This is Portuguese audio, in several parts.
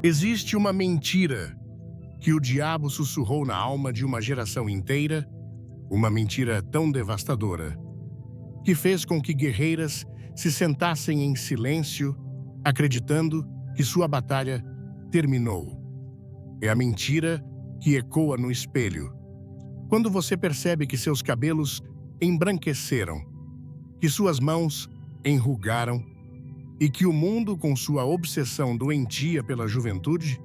Existe uma mentira que o diabo sussurrou na alma de uma geração inteira, uma mentira tão devastadora, que fez com que guerreiras se sentassem em silêncio, acreditando que sua batalha terminou. É a mentira que ecoa no espelho, quando você percebe que seus cabelos embranqueceram, que suas mãos enrugaram e que o mundo, com sua obsessão doentia pela juventude,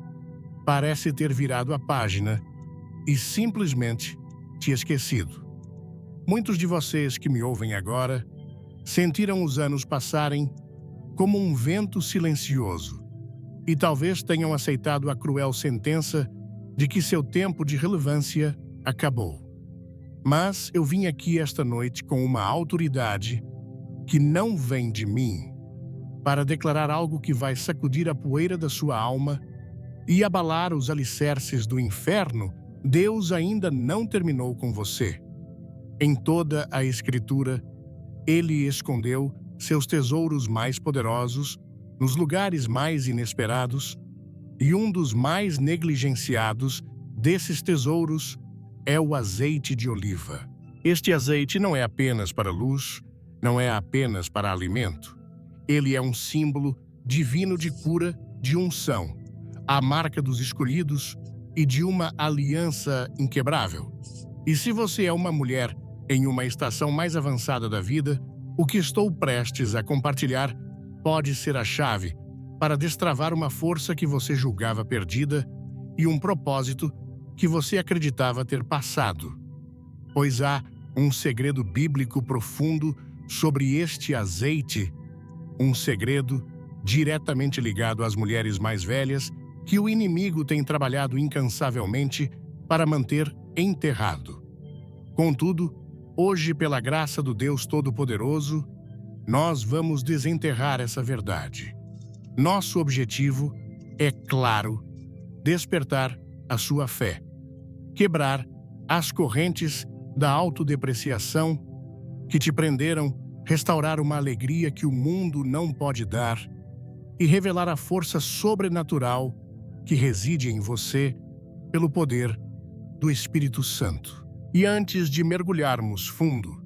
parece ter virado a página e simplesmente te esquecido. Muitos de vocês que me ouvem agora sentiram os anos passarem como um vento silencioso e talvez tenham aceitado a cruel sentença de que seu tempo de relevância acabou. Mas eu vim aqui esta noite com uma autoridade que não vem de mim, para declarar algo que vai sacudir a poeira da sua alma e abalar os alicerces do inferno. Deus ainda não terminou com você. Em toda a Escritura, Ele escondeu seus tesouros mais poderosos nos lugares mais inesperados, e um dos mais negligenciados desses tesouros é o azeite de oliva. Este azeite não é apenas para luz, não é apenas para alimento. Ele é um símbolo divino de cura, de unção, a marca dos escolhidos e de uma aliança inquebrável. E se você é uma mulher em uma estação mais avançada da vida, o que estou prestes a compartilhar pode ser a chave para destravar uma força que você julgava perdida e um propósito que você acreditava ter passado. Pois há um segredo bíblico profundo sobre este azeite, um segredo diretamente ligado às mulheres mais velhas que o inimigo tem trabalhado incansavelmente para manter enterrado. Contudo, hoje, pela graça do Deus Todo-Poderoso, nós vamos desenterrar essa verdade. Nosso objetivo é, claro, despertar a sua fé, quebrar as correntes da autodepreciação que te prenderam, restaurar uma alegria que o mundo não pode dar e revelar a força sobrenatural que reside em você pelo poder do Espírito Santo. E antes de mergulharmos fundo,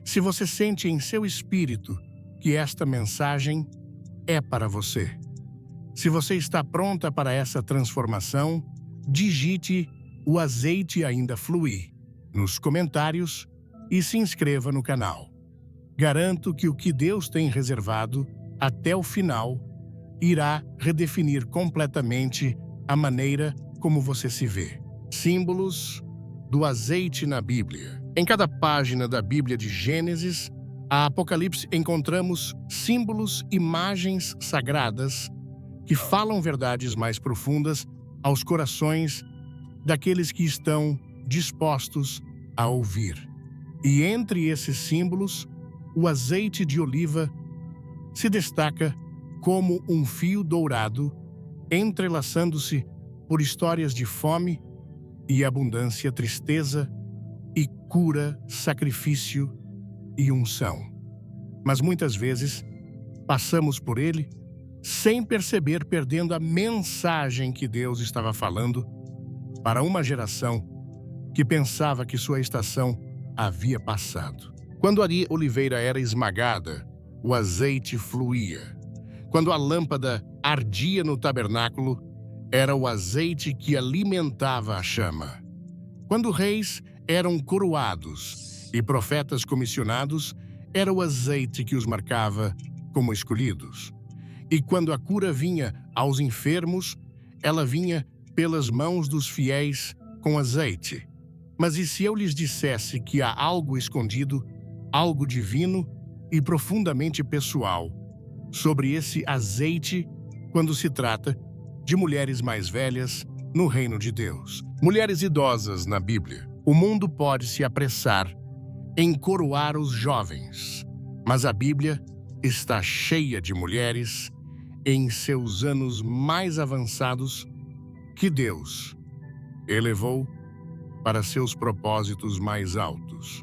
se você sente em seu espírito que esta mensagem é para você, se você está pronta para essa transformação, digite "o azeite ainda flui" nos comentários e se inscreva no canal. Garanto que o que Deus tem reservado até o final irá redefinir completamente a maneira como você se vê. Símbolos do azeite na Bíblia. Em cada página da Bíblia de Gênesis a Apocalipse encontramos símbolos, imagens sagradas que falam verdades mais profundas aos corações daqueles que estão dispostos a ouvir. E entre esses símbolos, o azeite de oliva se destaca como um fio dourado, entrelaçando-se por histórias de fome e abundância, tristeza e cura, sacrifício e unção. Mas muitas vezes passamos por ele sem perceber, perdendo a mensagem que Deus estava falando para uma geração que pensava que sua estação havia passado. Quando a oliveira era esmagada, o azeite fluía. Quando a lâmpada ardia no tabernáculo, era o azeite que alimentava a chama. Quando reis eram coroados e profetas comissionados, era o azeite que os marcava como escolhidos. E quando a cura vinha aos enfermos, ela vinha pelas mãos dos fiéis com azeite. Mas e se eu lhes dissesse que há algo escondido, algo divino e profundamente pessoal sobre esse azeite quando se trata de mulheres mais velhas no reino de Deus? Mulheres idosas na Bíblia. O mundo pode se apressar em coroar os jovens, mas a Bíblia está cheia de mulheres em seus anos mais avançados que Deus elevou para seus propósitos mais altos.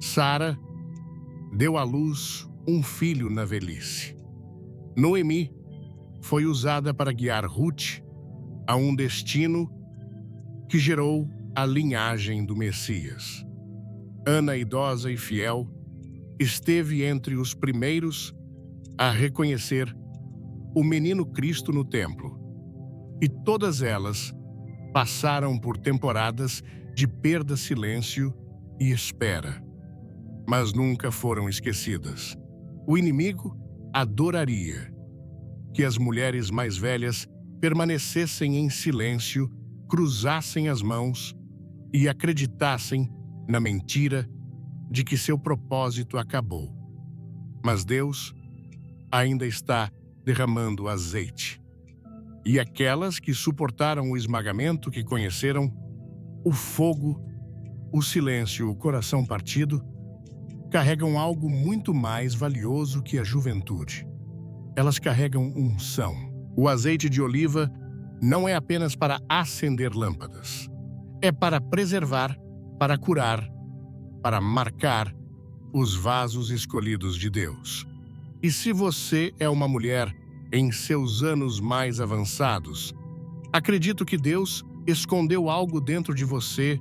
Sara deu à luz um filho na velhice. Noemi foi usada para guiar Ruth a um destino que gerou a linhagem do Messias. Ana, idosa e fiel, esteve entre os primeiros a reconhecer o menino Cristo no templo. E todas elas passaram por temporadas de perda, silêncio e espera, mas nunca foram esquecidas. O inimigo adoraria que as mulheres mais velhas permanecessem em silêncio, cruzassem as mãos e acreditassem na mentira de que seu propósito acabou. Mas Deus ainda está derramando azeite. E aquelas que suportaram o esmagamento, que conheceram o fogo, o silêncio, o coração partido, carregam algo muito mais valioso que a juventude. Elas carregam unção. O azeite de oliva não é apenas para acender lâmpadas. É para preservar, para curar, para marcar os vasos escolhidos de Deus. E se você é uma mulher em seus anos mais avançados, acredito que Deus escondeu algo dentro de você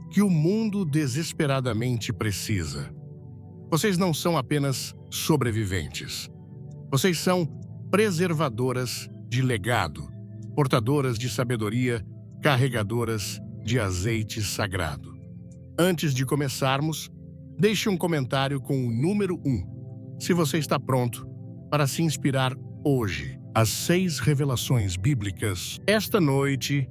que o mundo desesperadamente precisa. Vocês não são apenas sobreviventes. Vocês são preservadoras de legado, portadoras de sabedoria, carregadoras de azeite sagrado. Antes de começarmos, deixe um comentário com o número 1, se você está pronto para se inspirar hoje. As 6 revelações bíblicas. Esta noite,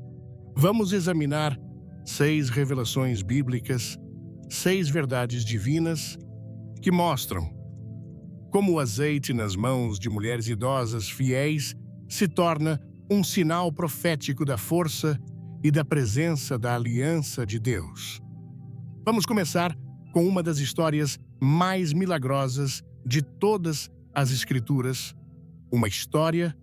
vamos examinar 6 revelações bíblicas, 6 verdades divinas que mostram como o azeite nas mãos de mulheres idosas fiéis se torna um sinal profético da força e da presença da aliança de Deus. Vamos começar com uma das histórias mais milagrosas de todas as Escrituras, uma história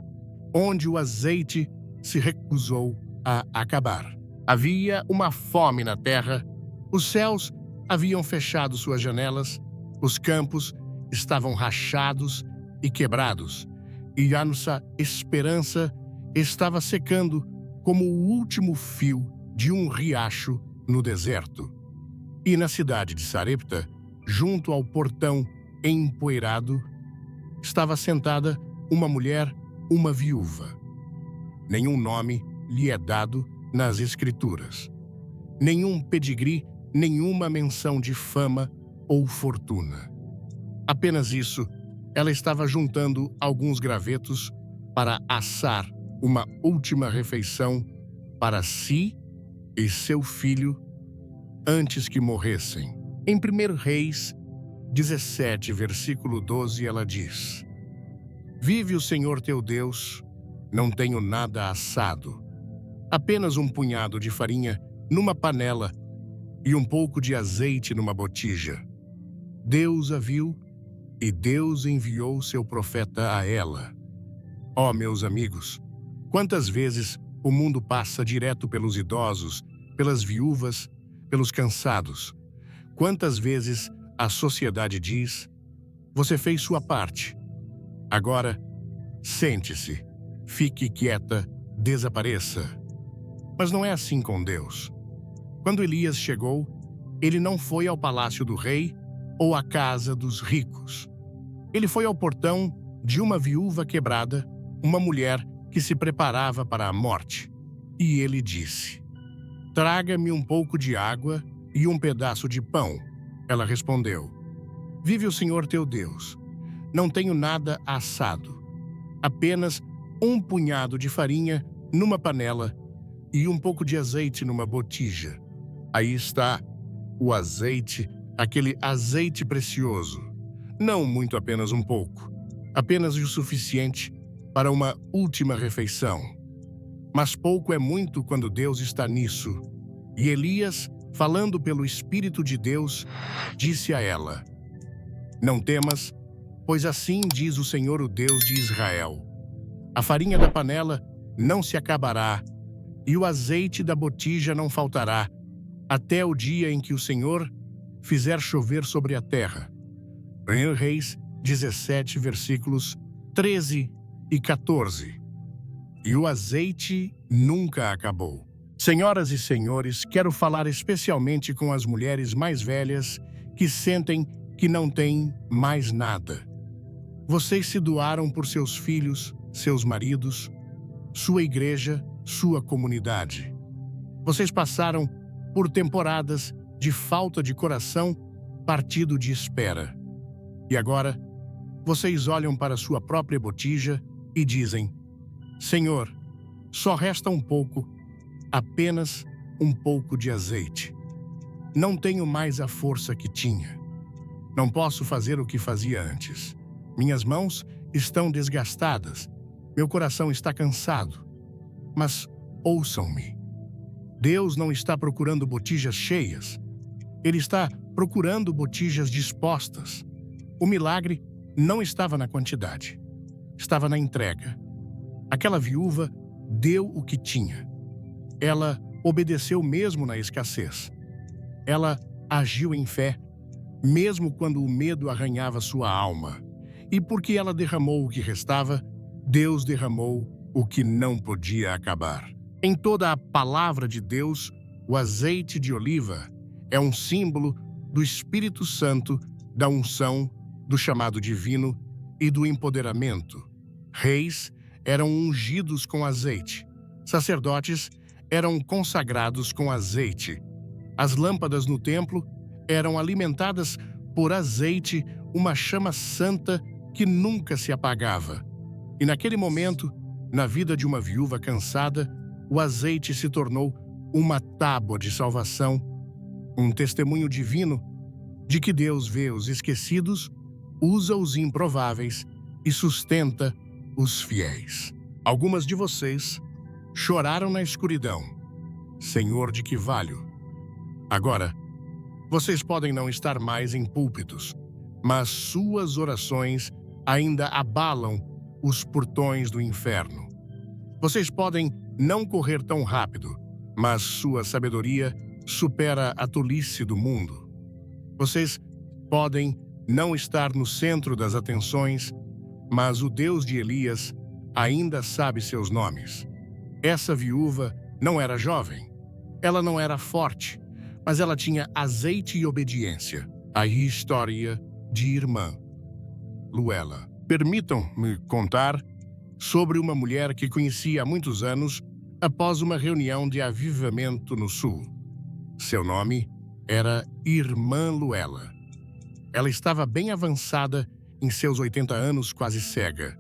onde o azeite se recusou a acabar. Havia uma fome na terra, os céus haviam fechado suas janelas, os campos estavam rachados e quebrados, e a nossa esperança estava secando como o último fio de um riacho no deserto. E na cidade de Sarepta, junto ao portão empoeirado, estava sentada uma mulher, uma viúva. Nenhum nome lhe é dado nas Escrituras. Nenhum pedigree, nenhuma menção de fama ou fortuna. Apenas isso, ela estava juntando alguns gravetos para assar uma última refeição para si e seu filho antes que morressem. Em 1 Reis 17, versículo 12, ela diz: Vive o Senhor teu Deus, não tenho nada assado, apenas um punhado de farinha numa panela e um pouco de azeite numa botija. Deus a viu e Deus enviou seu profeta a ela. Ó, meus amigos, quantas vezes o mundo passa direto pelos idosos, pelas viúvas, pelos cansados? Quantas vezes a sociedade diz: você fez sua parte. Agora, sente-se, fique quieta, desapareça. Mas não é assim com Deus. Quando Elias chegou, ele não foi ao palácio do rei ou à casa dos ricos. Ele foi ao portão de uma viúva quebrada, uma mulher que se preparava para a morte. E ele disse: Traga-me um pouco de água e um pedaço de pão. Ela respondeu: Vive o Senhor teu Deus, não tenho nada assado, apenas um punhado de farinha numa panela e um pouco de azeite numa botija. Aí está o azeite, aquele azeite precioso. Não muito, apenas um pouco. Apenas o suficiente para uma última refeição. Mas pouco é muito quando Deus está nisso. E Elias, falando pelo Espírito de Deus, disse a ela: Não temas, pois assim diz o Senhor, o Deus de Israel: A farinha da panela não se acabará, e o azeite da botija não faltará, até o dia em que o Senhor fizer chover sobre a terra. 1 Reis 17, versículos 13 e 14. e o azeite nunca acabou. Senhoras e senhores, quero falar especialmente com as mulheres mais velhas que sentem que não têm mais nada. Vocês se doaram por seus filhos, seus maridos, sua igreja, sua comunidade. Vocês passaram por temporadas de falta de coração, partido de espera. E agora, vocês olham para sua própria botija e dizem: Senhor, só resta um pouco, apenas um pouco de azeite. Não tenho mais a força que tinha. Não posso fazer o que fazia antes. Minhas mãos estão desgastadas. Meu coração está cansado. Mas ouçam-me. Deus não está procurando botijas cheias. Ele está procurando botijas dispostas. O milagre não estava na quantidade. Estava na entrega. Aquela viúva deu o que tinha. Ela obedeceu mesmo na escassez. Ela agiu em fé, mesmo quando o medo arranhava sua alma. E porque ela derramou o que restava, Deus derramou o que não podia acabar. Em toda a palavra de Deus, o azeite de oliva é um símbolo do Espírito Santo, da unção, do chamado divino e do empoderamento. Reis eram ungidos com azeite. Sacerdotes eram consagrados com azeite. As lâmpadas no templo eram alimentadas por azeite, uma chama santa que nunca se apagava. E naquele momento, na vida de uma viúva cansada, o azeite se tornou uma tábua de salvação, um testemunho divino de que Deus vê os esquecidos, usa os improváveis e sustenta os fiéis. Algumas de vocês choraram na escuridão. Senhor, de que valho? Agora, vocês podem não estar mais em púlpitos, mas suas orações ainda abalam os portões do inferno. Vocês podem não correr tão rápido, mas sua sabedoria supera a tolice do mundo. Vocês podem não estar no centro das atenções, mas o Deus de Elias ainda sabe seus nomes. Essa viúva não era jovem, ela não era forte, mas ela tinha azeite e obediência. A história de irmã Luela. Permitam-me contar sobre uma mulher que conheci há muitos anos após uma reunião de avivamento no Sul. Seu nome era Irmã Luela. Ela estava bem avançada em seus 80 anos, quase cega.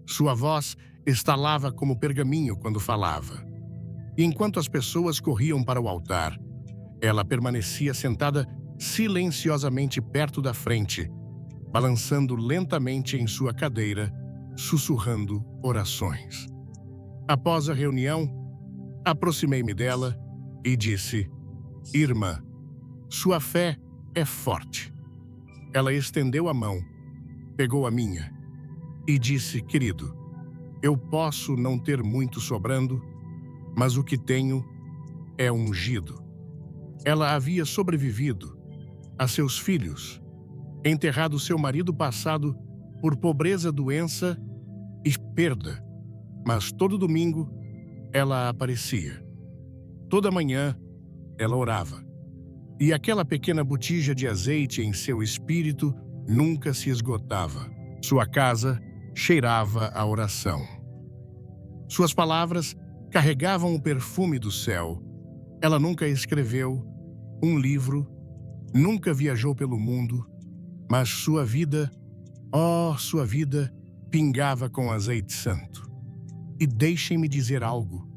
Sua voz estalava como pergaminho quando falava. E enquanto as pessoas corriam para o altar, ela permanecia sentada silenciosamente perto da frente, balançando lentamente em sua cadeira, sussurrando orações. Após a reunião, aproximei-me dela e disse: Irmã, sua fé é forte. Ela estendeu a mão, pegou a minha e disse: Querido, eu posso não ter muito sobrando, mas o que tenho é ungido. Ela havia sobrevivido a seus filhos, enterrado seu marido passado por pobreza, doença e perda, mas todo domingo ela aparecia. Toda manhã ela orava, e aquela pequena botija de azeite em seu espírito nunca se esgotava. Sua casa cheirava a oração. Suas palavras carregavam o perfume do céu. Ela nunca escreveu um livro, nunca viajou pelo mundo, mas sua vida, sua vida, pingava com azeite santo. E deixem-me dizer algo: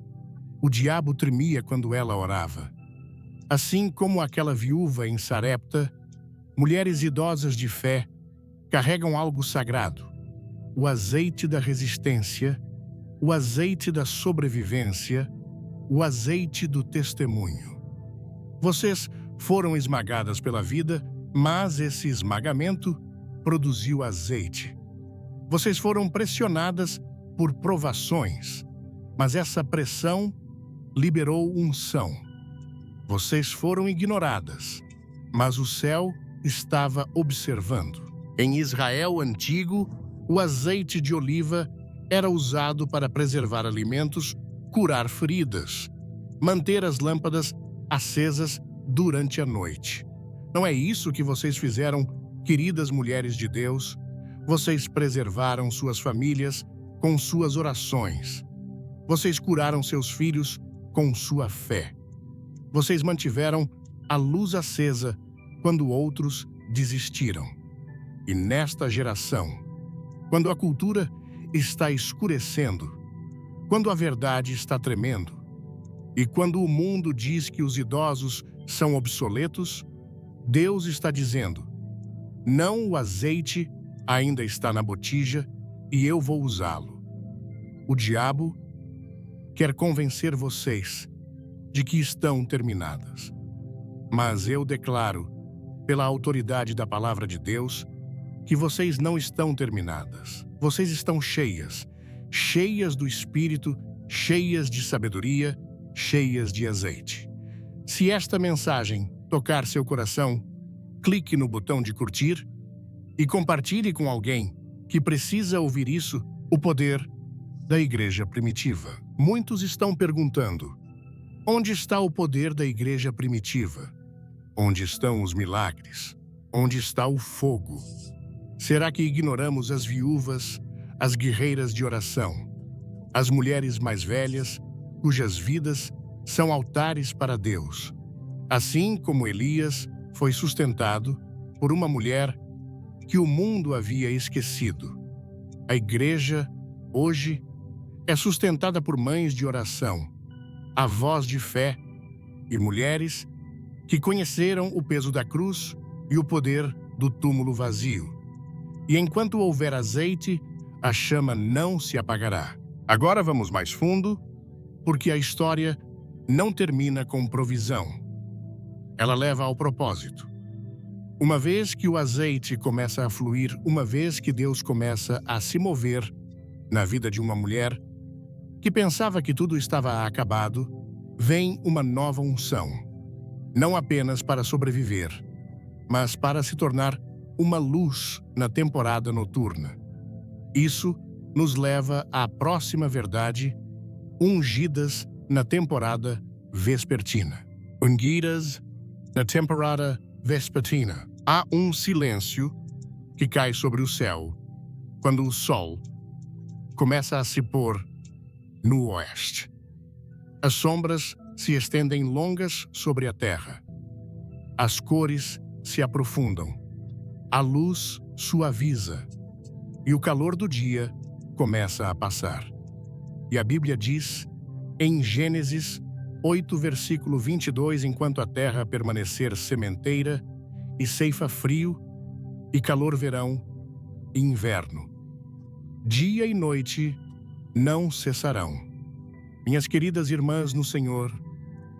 o diabo tremia quando ela orava. Assim como aquela viúva em Sarepta, mulheres idosas de fé carregam algo sagrado: o azeite da resistência, o azeite da sobrevivência, o azeite do testemunho. Vocês foram esmagadas pela vida, mas esse esmagamento produziu azeite. Vocês foram pressionadas por provações, mas essa pressão liberou unção. Vocês foram ignoradas, mas o céu estava observando. Em Israel antigo, o azeite de oliva era usado para preservar alimentos, curar feridas, manter as lâmpadas acesas durante a noite. Não é isso que vocês fizeram, queridas mulheres de Deus? Vocês preservaram suas famílias com suas orações. Vocês curaram seus filhos com sua fé. Vocês mantiveram a luz acesa quando outros desistiram. E nesta geração, quando a cultura está escurecendo, quando a verdade está tremendo, e quando o mundo diz que os idosos são obsoletos, Deus está dizendo: não, o azeite ainda está na botija e eu vou usá-lo. O diabo quer convencer vocês de que estão terminadas. Mas eu declaro, pela autoridade da palavra de Deus, que vocês não estão terminadas. Vocês estão cheias, cheias do Espírito, cheias de sabedoria, cheias de azeite. Se esta mensagem tocar seu coração, clique no botão de curtir e compartilhe com alguém que precisa ouvir isso, o poder da Igreja Primitiva. Muitos estão perguntando: onde está o poder da Igreja Primitiva? Onde estão os milagres? Onde está o fogo? Será que ignoramos as viúvas, as guerreiras de oração, as mulheres mais velhas, cujas vidas são altares para Deus? Assim como Elias foi sustentado por uma mulher que o mundo havia esquecido. A igreja, hoje, é sustentada por mães de oração, avós de fé e mulheres que conheceram o peso da cruz e o poder do túmulo vazio. E enquanto houver azeite, a chama não se apagará. Agora vamos mais fundo, porque a história não termina com provisão. Ela leva ao propósito. Uma vez que o azeite começa a fluir, uma vez que Deus começa a se mover na vida de uma mulher que pensava que tudo estava acabado, vem uma nova unção. Não apenas para sobreviver, mas para se tornar uma luz na temporada noturna. Isso nos leva à próxima verdade, ungidas na temporada vespertina. Ungidas na temporada vespertina. Há um silêncio que cai sobre o céu quando o sol começa a se pôr no oeste. As sombras se estendem longas sobre a terra. As cores se aprofundam. A luz suaviza. E o calor do dia começa a passar. E a Bíblia diz, em Gênesis 8, versículo 22, enquanto a terra permanecer sementeira e ceifa frio e calor verão e inverno, dia e noite não cessarão. Minhas queridas irmãs no Senhor,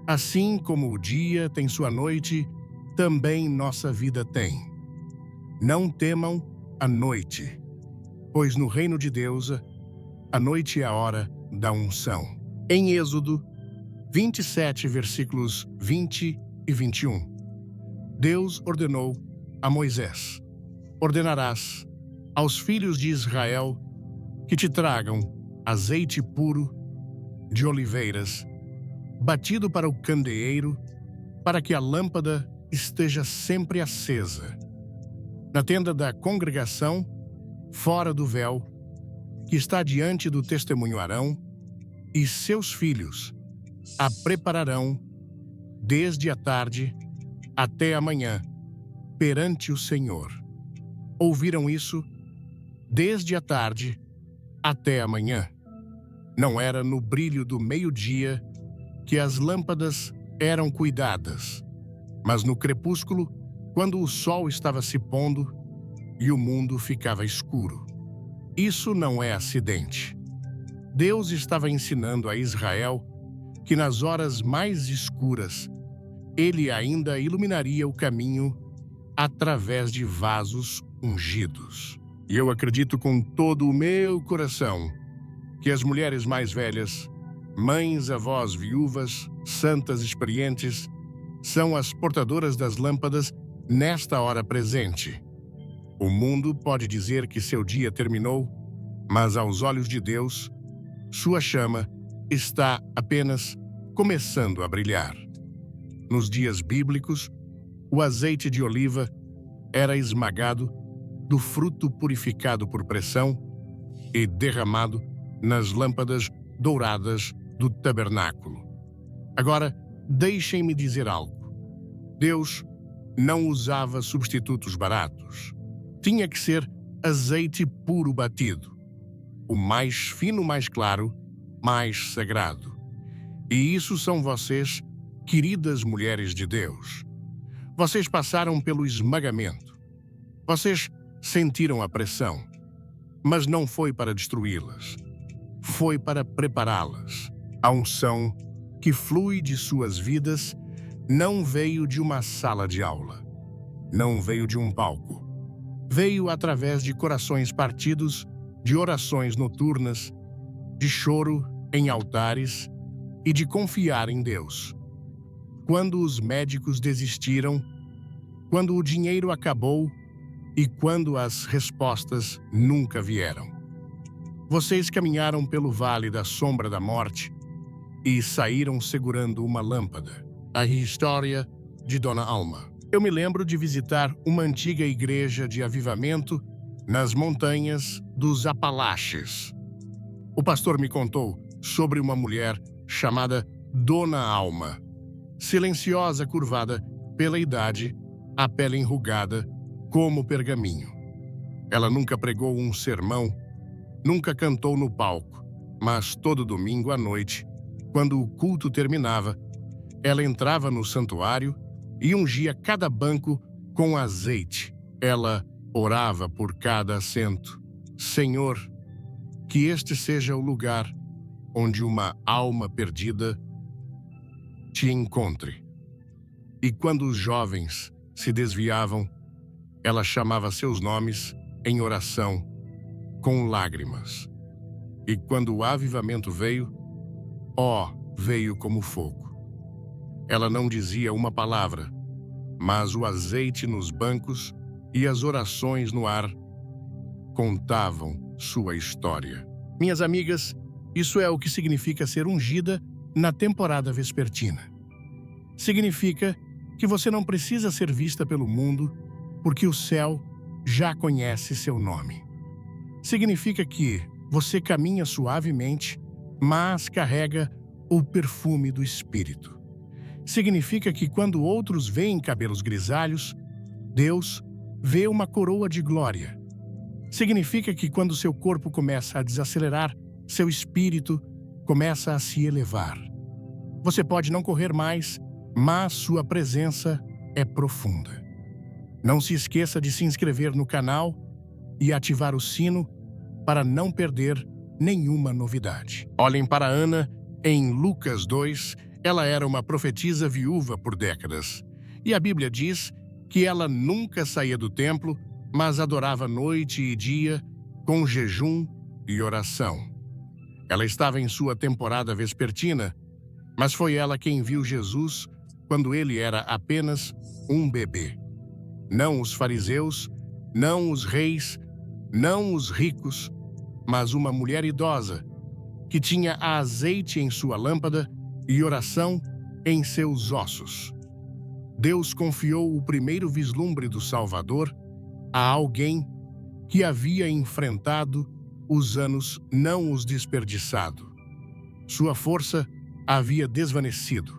assim como o dia tem sua noite, também nossa vida tem. Não temam a noite, pois no reino de Deus, a noite é a hora da unção. Em Êxodo 27, versículos 20 e 21, Deus ordenou a Moisés: ordenarás aos filhos de Israel que te tragam azeite puro de oliveiras, batido para o candeeiro, para que a lâmpada esteja sempre acesa. Na tenda da congregação, fora do véu, que está diante do testemunho Arão, e seus filhos a prepararão desde a tarde até a manhã, perante o Senhor. Ouviram isso? Desde a tarde até a manhã. Não era no brilho do meio-dia que as lâmpadas eram cuidadas, mas no crepúsculo, quando o sol estava se pondo e o mundo ficava escuro. Isso não é acidente. Deus estava ensinando a Israel que nas horas mais escuras, ele ainda iluminaria o caminho através de vasos ungidos. E eu acredito com todo o meu coração que as mulheres mais velhas, mães, avós, viúvas, santas experientes, são as portadoras das lâmpadas nesta hora presente. O mundo pode dizer que seu dia terminou, Mas aos olhos de Deus, sua chama está apenas começando a brilhar. Nos dias bíblicos, o azeite de oliva era esmagado do fruto purificado por pressão e derramado nas lâmpadas douradas do tabernáculo. Agora, deixem-me dizer algo. Deus não usava substitutos baratos. Tinha que ser azeite puro batido. O mais fino, mais claro, mais sagrado. E isso são vocês, queridas mulheres de Deus. Vocês passaram pelo esmagamento. Vocês sentiram a pressão. Mas não foi para destruí-las. Foi para prepará-las. A unção que flui de suas vidas não veio de uma sala de aula. Não veio de um palco. Veio através de corações partidos, de orações noturnas, de choro em altares e de confiar em Deus. Quando os médicos desistiram, quando o dinheiro acabou e quando as respostas nunca vieram. Vocês caminharam pelo vale da sombra da morte e saíram segurando uma lâmpada. A história de Dona Alma. Eu me lembro de visitar uma antiga igreja de avivamento nas montanhas dos Apalaches. O pastor me contou sobre uma mulher chamada Dona Alma, silenciosa, curvada pela idade, a pele enrugada como pergaminho. Ela nunca pregou um sermão, nunca cantou no palco, mas todo domingo à noite, quando o culto terminava, ela entrava no santuário e ungia cada banco com azeite. Ela orava por cada assento. Senhor, que este seja o lugar onde uma alma perdida te encontre. E quando os jovens se desviavam, ela chamava seus nomes em oração, com lágrimas. E quando o avivamento veio, veio como fogo. Ela não dizia uma palavra, mas o azeite nos bancos e as orações no ar contavam sua história. Minhas amigas, isso é o que significa ser ungida na temporada vespertina. Significa que você não precisa ser vista pelo mundo, porque o céu já conhece seu nome. Significa que você caminha suavemente, mas carrega o perfume do Espírito. Significa que quando outros veem cabelos grisalhos, Deus vê uma coroa de glória. Significa que quando seu corpo começa a desacelerar, seu espírito começa a se elevar. Você pode não correr mais, mas sua presença é profunda. Não se esqueça de se inscrever no canal e ativar o sino para não perder nenhuma novidade. Olhem para Ana em Lucas 2. Ela era uma profetisa viúva por décadas. E a Bíblia diz que ela nunca saía do templo, mas adorava noite e dia com jejum e oração. Ela estava em sua temporada vespertina, mas foi ela quem viu Jesus quando ele era apenas um bebê. Não os fariseus, não os reis, não os ricos, mas uma mulher idosa que tinha azeite em sua lâmpada e oração em seus ossos. Deus confiou o primeiro vislumbre do Salvador a alguém que havia enfrentado os anos, não os desperdiçado. Sua força havia desvanecido,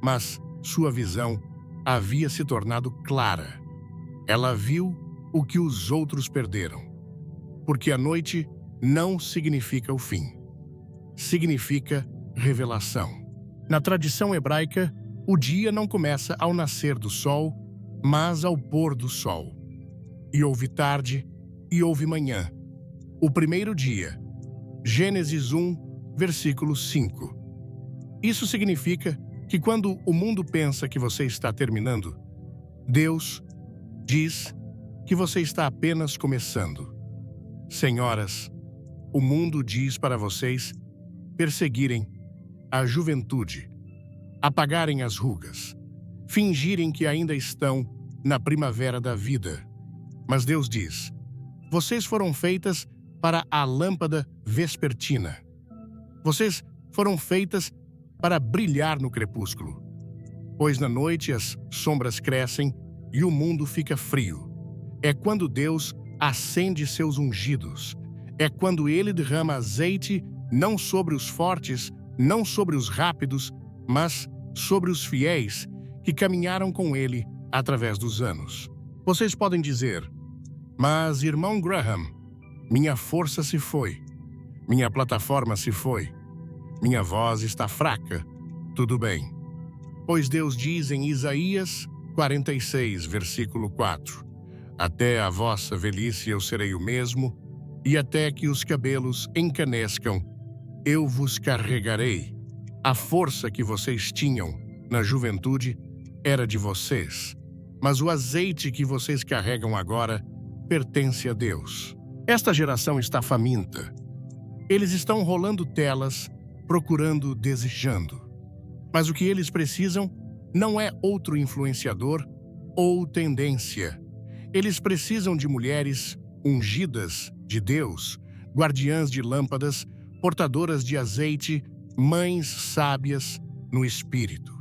mas sua visão havia se tornado clara. Ela viu o que os outros perderam, porque a noite não significa o fim. Significa revelação. Na tradição hebraica, o dia não começa ao nascer do sol, mas ao pôr do sol. E houve tarde e houve manhã. O primeiro dia. Gênesis 1, versículo 5. Isso significa que quando o mundo pensa que você está terminando, Deus diz que você está apenas começando. Senhoras, o mundo diz para vocês perseguirem a juventude, apagarem as rugas, fingirem que ainda estão na primavera da vida. Mas Deus diz: vocês foram feitas para a lâmpada vespertina. Vocês foram feitas para brilhar no crepúsculo, pois na noite as sombras crescem e o mundo fica frio. É quando Deus acende seus ungidos. É quando ele derrama azeite não sobre os fortes, não sobre os rápidos, mas sobre os fiéis que caminharam com ele através dos anos. Vocês podem dizer: mas, irmão Graham, minha força se foi, minha plataforma se foi, minha voz está fraca. Tudo bem. Pois Deus diz em Isaías 46, versículo 4, até a vossa velhice eu serei o mesmo, e até que os cabelos encanescam, eu vos carregarei. A força que vocês tinham na juventude era de vocês, mas o azeite que vocês carregam agora pertence a Deus. Esta geração está faminta. Eles estão rolando telas, procurando, desejando. Mas o que eles precisam não é outro influenciador ou tendência. Eles precisam de mulheres ungidas de Deus, guardiãs de lâmpadas, portadoras de azeite, mães sábias no espírito.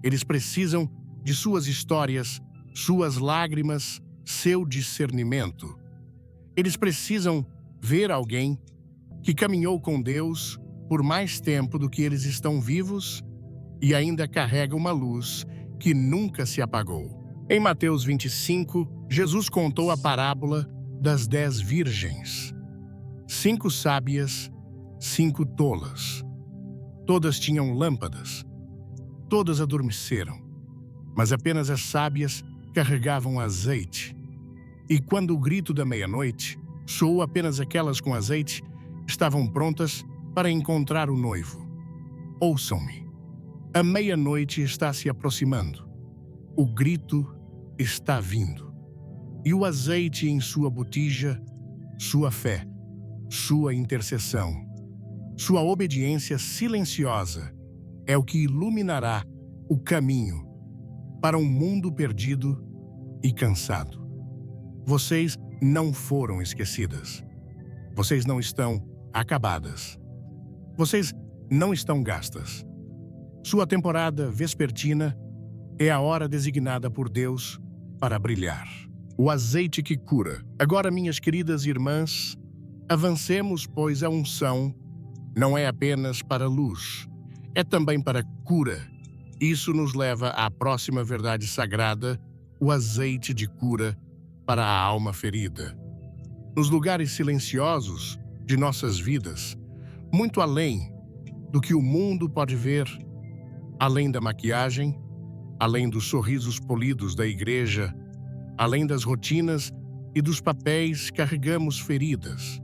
Eles precisam de suas histórias, suas lágrimas, seu discernimento. Eles precisam ver alguém que caminhou com Deus por mais tempo do que eles estão vivos e ainda carrega uma luz que nunca se apagou. Em Mateus 25, Jesus contou a parábola das 10 virgens. 5 sábias, 5 tolas. Todas tinham lâmpadas. Todas adormeceram, mas apenas as sábias carregavam azeite. E quando o grito da meia-noite soou, apenas aquelas com azeite estavam prontas para encontrar o noivo. Ouçam-me. A meia-noite está se aproximando. O grito está vindo. E o azeite em sua botija, sua fé, sua intercessão, sua obediência silenciosa é o que iluminará o caminho para um mundo perdido e cansado. Vocês não foram esquecidas. Vocês não estão acabadas. Vocês não estão gastas. Sua temporada vespertina é a hora designada por Deus para brilhar. O azeite que cura. Agora, minhas queridas irmãs, avancemos, pois a unção não é apenas para luz, é também para cura. Isso nos leva à próxima verdade sagrada, o azeite de cura para a alma ferida. Nos lugares silenciosos de nossas vidas, muito além do que o mundo pode ver, além da maquiagem, além dos sorrisos polidos da igreja, além das rotinas e dos papéis, carregamos feridas.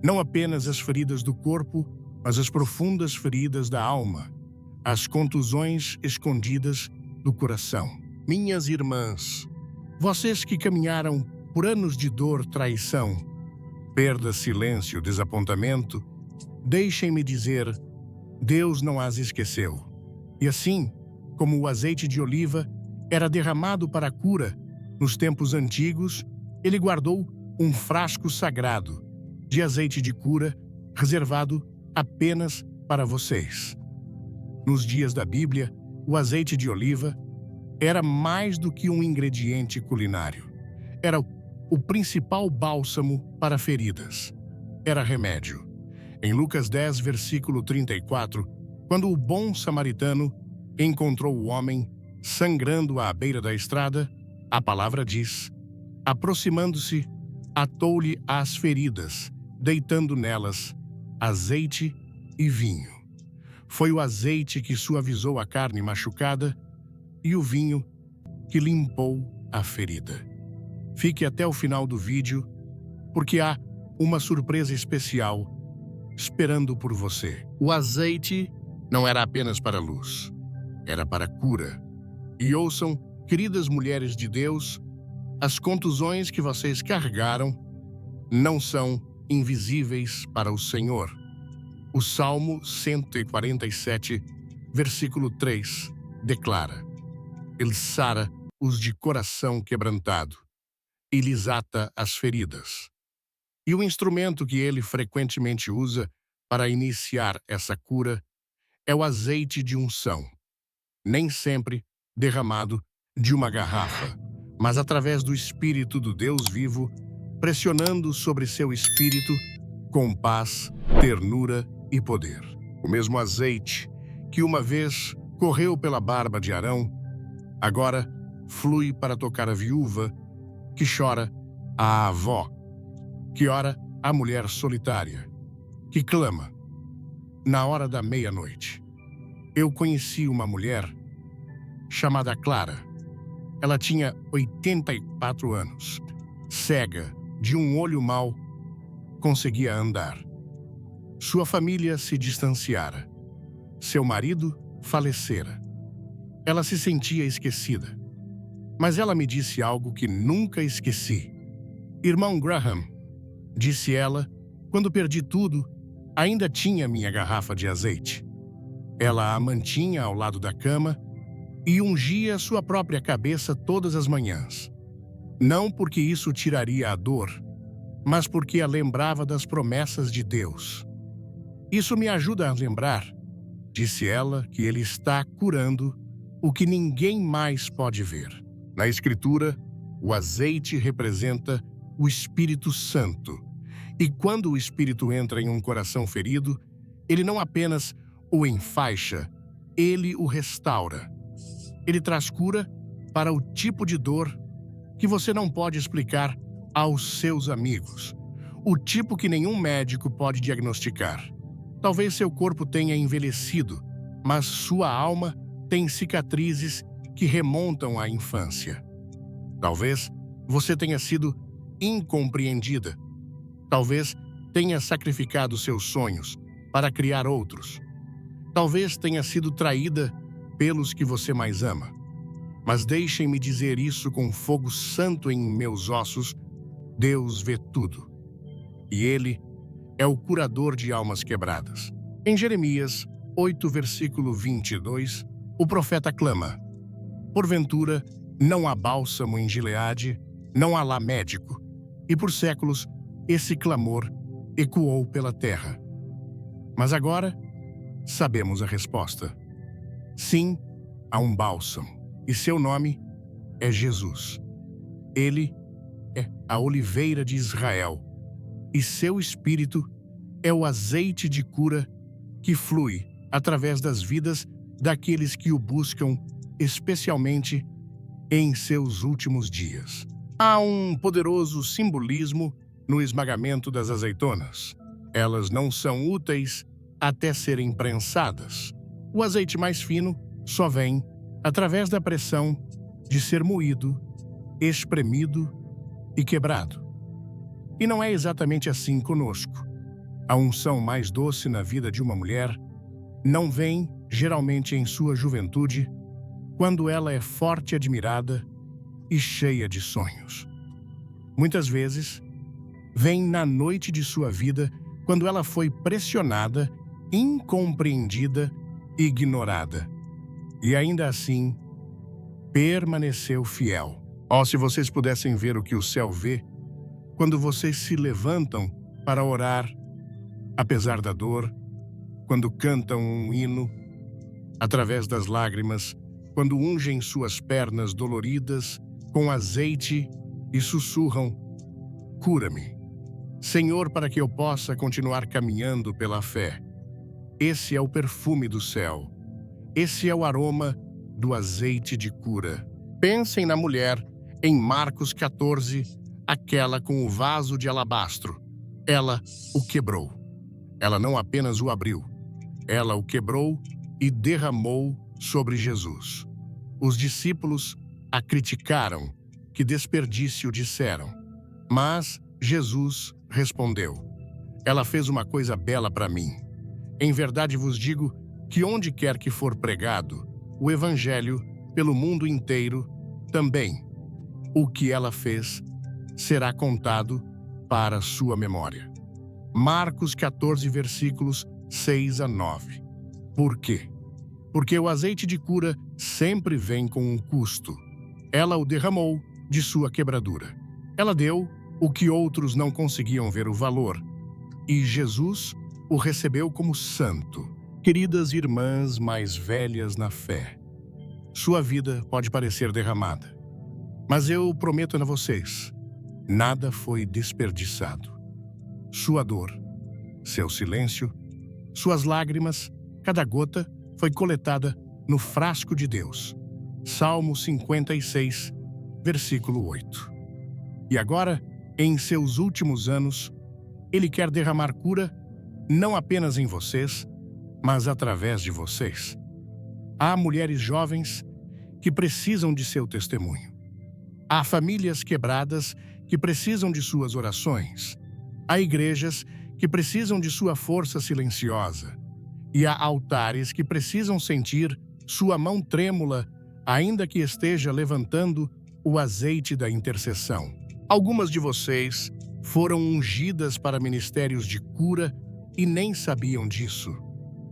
Não apenas as feridas do corpo, mas as profundas feridas da alma, as contusões escondidas do coração. Minhas irmãs, vocês que caminharam por anos de dor, traição, perda, silêncio, desapontamento, deixem-me dizer, Deus não as esqueceu. E assim, como o azeite de oliva era derramado para a cura nos tempos antigos, ele guardou um frasco sagrado de azeite de cura reservado apenas para vocês. Nos dias da Bíblia, o azeite de oliva era mais do que um ingrediente culinário. Era o principal bálsamo para feridas. Era remédio. Em Lucas 10, versículo 34, quando o bom samaritano encontrou o homem sangrando à beira da estrada, a palavra diz, aproximando-se, atou-lhe as feridas, deitando nelas azeite e vinho. Foi o azeite que suavizou a carne machucada e o vinho que limpou a ferida. Fique até o final do vídeo, porque há uma surpresa especial esperando por você. O azeite não era apenas para luz, era para cura. E ouçam, queridas mulheres de Deus, as contusões que vocês carregaram não são invisíveis para o Senhor. O Salmo 147, versículo 3, declara: Ele sara os de coração quebrantado e lhes ata as feridas. E o instrumento que ele frequentemente usa para iniciar essa cura é o azeite de unção, nem sempre derramado de uma garrafa, mas através do Espírito do Deus vivo, pressionando sobre seu espírito com paz, ternura e poder. O mesmo azeite que uma vez correu pela barba de Arão, agora flui para tocar a viúva que chora, a avó, que ora a mulher solitária, que clama na hora da meia-noite. Eu conheci uma mulher chamada Clara. Ela tinha 84 anos, cega, de um olho mau, conseguia andar. Sua família se distanciara. Seu marido falecera. Ela se sentia esquecida. Mas ela me disse algo que nunca esqueci. Irmão Graham, disse ela, quando perdi tudo, ainda tinha minha garrafa de azeite. Ela a mantinha ao lado da cama e ungia sua própria cabeça todas as manhãs. Não porque isso tiraria a dor, mas porque a lembrava das promessas de Deus. Isso me ajuda a lembrar, disse ela, que Ele está curando o que ninguém mais pode ver. Na Escritura, o azeite representa o Espírito Santo. E quando o Espírito entra em um coração ferido, ele não apenas o enfaixa, ele o restaura. Ele traz cura para o tipo de dor que você não pode explicar aos seus amigos, o tipo que nenhum médico pode diagnosticar. Talvez seu corpo tenha envelhecido, mas sua alma tem cicatrizes que remontam à infância. Talvez você tenha sido incompreendida. Talvez tenha sacrificado seus sonhos para criar outros. Talvez tenha sido traída pelos que você mais ama. Mas deixem-me dizer isso com fogo santo em meus ossos: Deus vê tudo. E Ele é o curador de almas quebradas. Em Jeremias 8, versículo 22, o profeta clama: porventura, não há bálsamo em Gileade, não há lá médico. E por séculos, esse clamor ecoou pela terra. Mas agora, sabemos a resposta. Sim, há um bálsamo, e seu nome é Jesus. Ele é a oliveira de Israel, e seu espírito é o azeite de cura que flui através das vidas daqueles que o buscam, especialmente em seus últimos dias. Há um poderoso simbolismo no esmagamento das azeitonas. Elas não são úteis até serem prensadas. O azeite mais fino só vem através da pressão de ser moído, espremido e quebrado. E não é exatamente assim conosco. A unção mais doce na vida de uma mulher não vem, geralmente em sua juventude, quando ela é forte e admirada e cheia de sonhos. Muitas vezes, vem na noite de sua vida, quando ela foi pressionada, incompreendida e ignorada. E ainda assim, permaneceu fiel. Oh, se vocês pudessem ver o que o céu vê quando vocês se levantam para orar, apesar da dor, quando cantam um hino, através das lágrimas, quando ungem suas pernas doloridas com azeite e sussurram: cura-me, Senhor, para que eu possa continuar caminhando pela fé. Esse é o perfume do céu. Esse é o aroma do azeite de cura. Pensem na mulher em Marcos 14, aquela com o vaso de alabastro. Ela o quebrou. Ela não apenas o abriu, ela o quebrou e derramou sobre Jesus. Os discípulos a criticaram, que desperdício disseram. Mas Jesus respondeu: ela fez uma coisa bela para mim. Em verdade vos digo que onde quer que for pregado o evangelho pelo mundo inteiro, também o que ela fez será contado para sua memória. Marcos 14, versículos 6 a 9. Por quê? Porque o azeite de cura sempre vem com um custo. Ela o derramou de sua quebradura. Ela deu o que outros não conseguiam ver o valor, e Jesus o recebeu como santo. Queridas irmãs mais velhas na fé, sua vida pode parecer derramada, mas eu prometo a vocês, nada foi desperdiçado. Sua dor, seu silêncio, suas lágrimas, cada gota foi coletada no frasco de Deus. Salmo 56, versículo 8. E agora, em seus últimos anos, Ele quer derramar cura não apenas em vocês, mas através de vocês. Há mulheres jovens que precisam de seu testemunho. Há famílias quebradas que precisam de suas orações. Há igrejas que precisam de sua força silenciosa. E há altares que precisam sentir sua mão trêmula, ainda que esteja levantando o azeite da intercessão. Algumas de vocês foram ungidas para ministérios de cura e nem sabiam disso.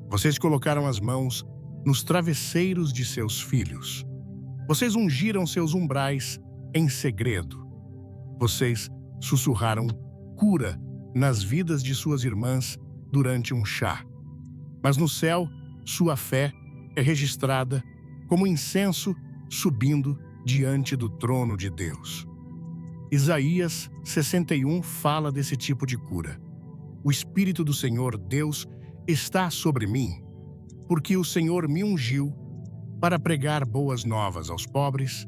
Vocês colocaram as mãos nos travesseiros de seus filhos. Vocês ungiram seus umbrais em segredo. Vocês sussurraram cura nas vidas de suas irmãs durante um chá. Mas no céu, sua fé é registrada como incenso subindo diante do trono de Deus. Isaías 61 fala desse tipo de cura. O Espírito do Senhor Deus está sobre mim, porque o Senhor me ungiu para pregar boas novas aos pobres,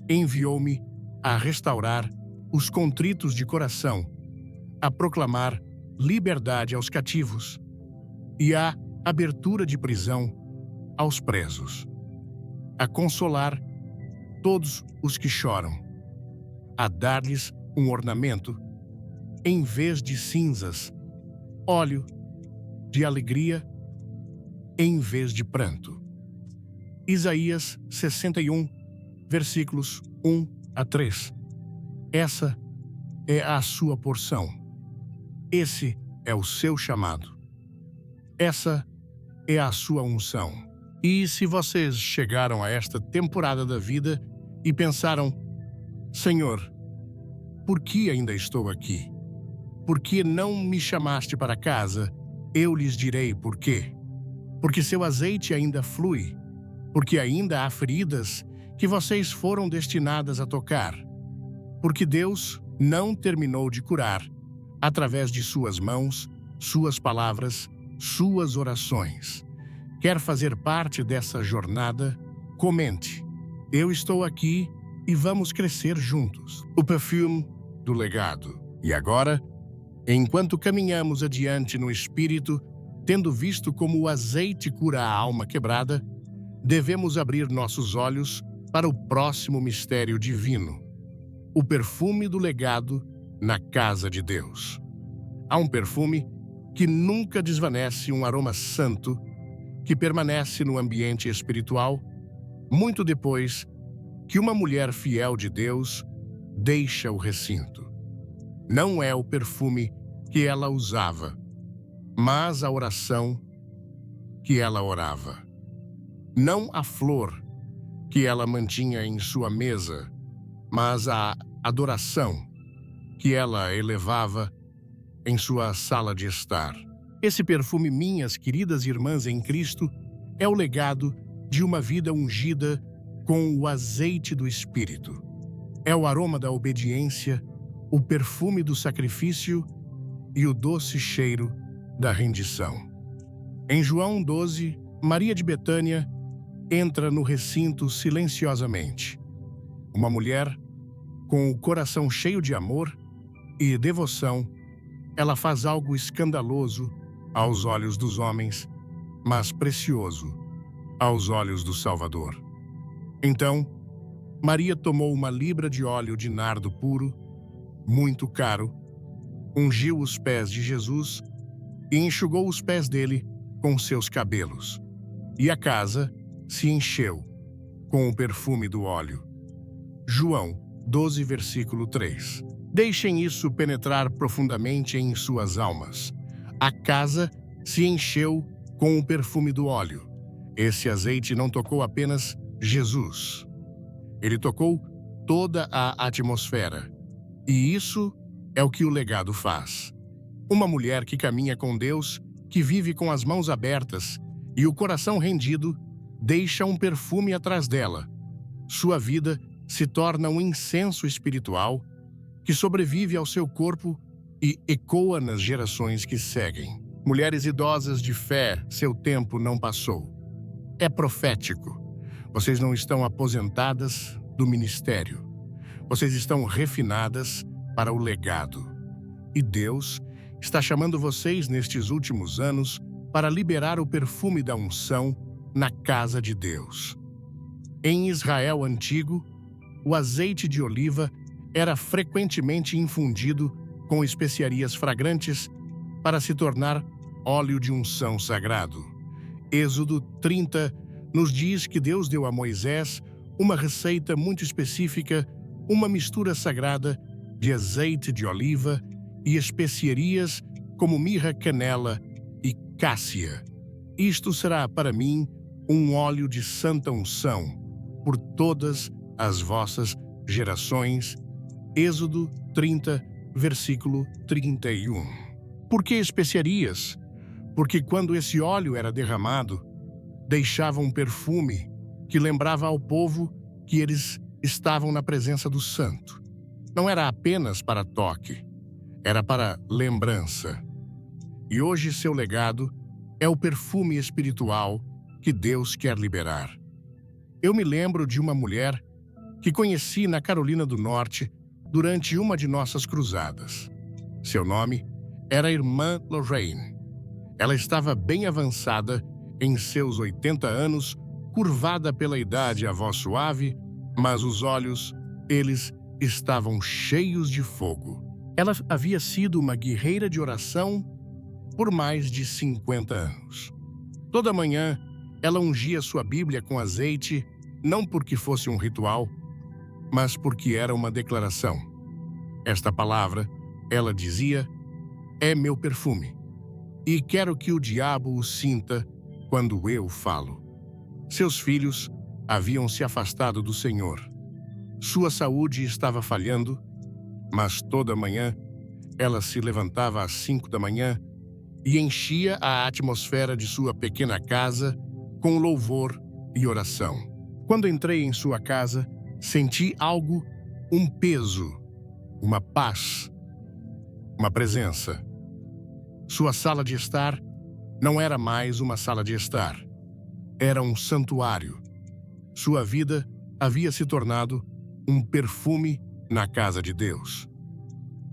enviou-me a restaurar os contritos de coração, a proclamar liberdade aos cativos e a abertura de prisão aos presos, a consolar todos os que choram, a dar-lhes um ornamento, em vez de cinzas, óleo de alegria, em vez de pranto. Isaías 61, versículos 1 a 3. Essa é a sua porção. Esse é o seu chamado. Essa é a sua unção. E se vocês chegaram a esta temporada da vida e pensaram, Senhor, por que ainda estou aqui? Por que não me chamaste para casa? Eu lhes direi por quê. Porque seu azeite ainda flui, porque ainda há feridas que vocês foram destinadas a tocar, porque Deus não terminou de curar através de suas mãos, suas palavras, suas orações. Quer fazer parte dessa jornada? Comente. Eu estou aqui e vamos crescer juntos. O perfume do legado. E agora, enquanto caminhamos adiante no Espírito, tendo visto como o azeite cura a alma quebrada, devemos abrir nossos olhos para o próximo mistério divino, o perfume do legado na casa de Deus. Há um perfume que nunca desvanece, um aroma santo que permanece no ambiente espiritual, muito depois que uma mulher fiel de Deus deixa o recinto. Não é o perfume que ela usava, mas a oração que ela orava. Não a flor que ela mantinha em sua mesa, mas a adoração que ela elevava em sua sala de estar. Esse perfume, minhas queridas irmãs em Cristo, é o legado de uma vida ungida com o azeite do Espírito. É o aroma da obediência, o perfume do sacrifício e o doce cheiro da rendição. Em João 12, Maria de Betânia entra no recinto silenciosamente. Uma mulher com o coração cheio de amor e devoção, ela faz algo escandaloso aos olhos dos homens, mas precioso aos olhos do Salvador. Então, Maria tomou uma libra de óleo de nardo puro, muito caro, ungiu os pés de Jesus e enxugou os pés dele com seus cabelos. E a casa se encheu com o perfume do óleo. João 12, versículo 3. Deixem isso penetrar profundamente em suas almas. A casa se encheu com o perfume do óleo. Esse azeite não tocou apenas Jesus. Ele tocou toda a atmosfera. E isso É o que o legado faz. Uma mulher que caminha com Deus, que vive com as mãos abertas e o coração rendido, deixa um perfume atrás dela. Sua vida se torna um incenso espiritual que sobrevive ao seu corpo e ecoa nas gerações que seguem. Mulheres idosas de fé, seu tempo não passou. É profético. Vocês não estão aposentadas do ministério. Vocês estão refinadas para o legado. E Deus está chamando vocês nestes últimos anos para liberar o perfume da unção na casa de Deus. Em Israel antigo, o azeite de oliva era frequentemente infundido com especiarias fragrantes para se tornar óleo de unção sagrado. Êxodo 30 nos diz que Deus deu a Moisés uma receita muito específica, uma mistura sagrada de azeite de oliva e especiarias como mirra, canela e cássia. Isto será para mim um óleo de santa unção por todas as vossas gerações. Êxodo 30, versículo 31. Por que especiarias? Porque quando esse óleo era derramado, deixava um perfume que lembrava ao povo que eles estavam na presença do Santo. Não era apenas para toque, era para lembrança. E hoje seu legado é o perfume espiritual que Deus quer liberar. Eu me lembro de uma mulher que conheci na Carolina do Norte durante uma de nossas cruzadas. Seu nome era a Irmã Lorraine. Ela estava bem avançada em seus 80 anos, curvada pela idade a voz suave, mas os olhos, eles estavam cheios de fogo. Ela havia sido uma guerreira de oração por mais de 50 anos. Toda manhã, ela ungia sua Bíblia com azeite, não porque fosse um ritual, mas porque era uma declaração. Esta palavra, ela dizia, é meu perfume, e quero que o diabo o sinta quando eu falo. Seus filhos haviam se afastado do Senhor. Sua saúde estava falhando, mas toda manhã ela se levantava às 5 da manhã e enchia a atmosfera de sua pequena casa com louvor e oração. Quando entrei em sua casa, senti algo, um peso, uma paz, uma presença. Sua sala de estar não era mais uma sala de estar. Era um santuário. Sua vida havia se tornado um perfume na casa de Deus.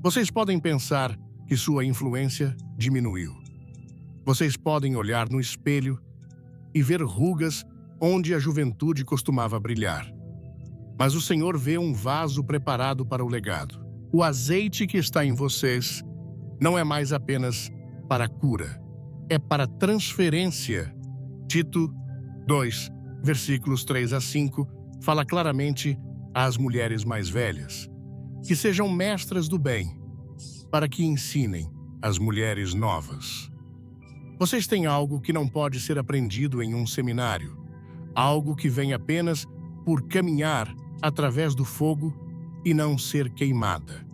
Vocês podem pensar que sua influência diminuiu. Vocês podem olhar no espelho e ver rugas onde a juventude costumava brilhar. Mas o Senhor vê um vaso preparado para o legado. O azeite que está em vocês não é mais apenas para cura, é para transferência. Tito 2, versículos 3 a 5, fala claramente às mulheres mais velhas que sejam mestras do bem, para que ensinem as mulheres novas. Vocês têm algo que não pode ser aprendido em um seminário, algo que vem apenas por caminhar através do fogo e não ser queimada,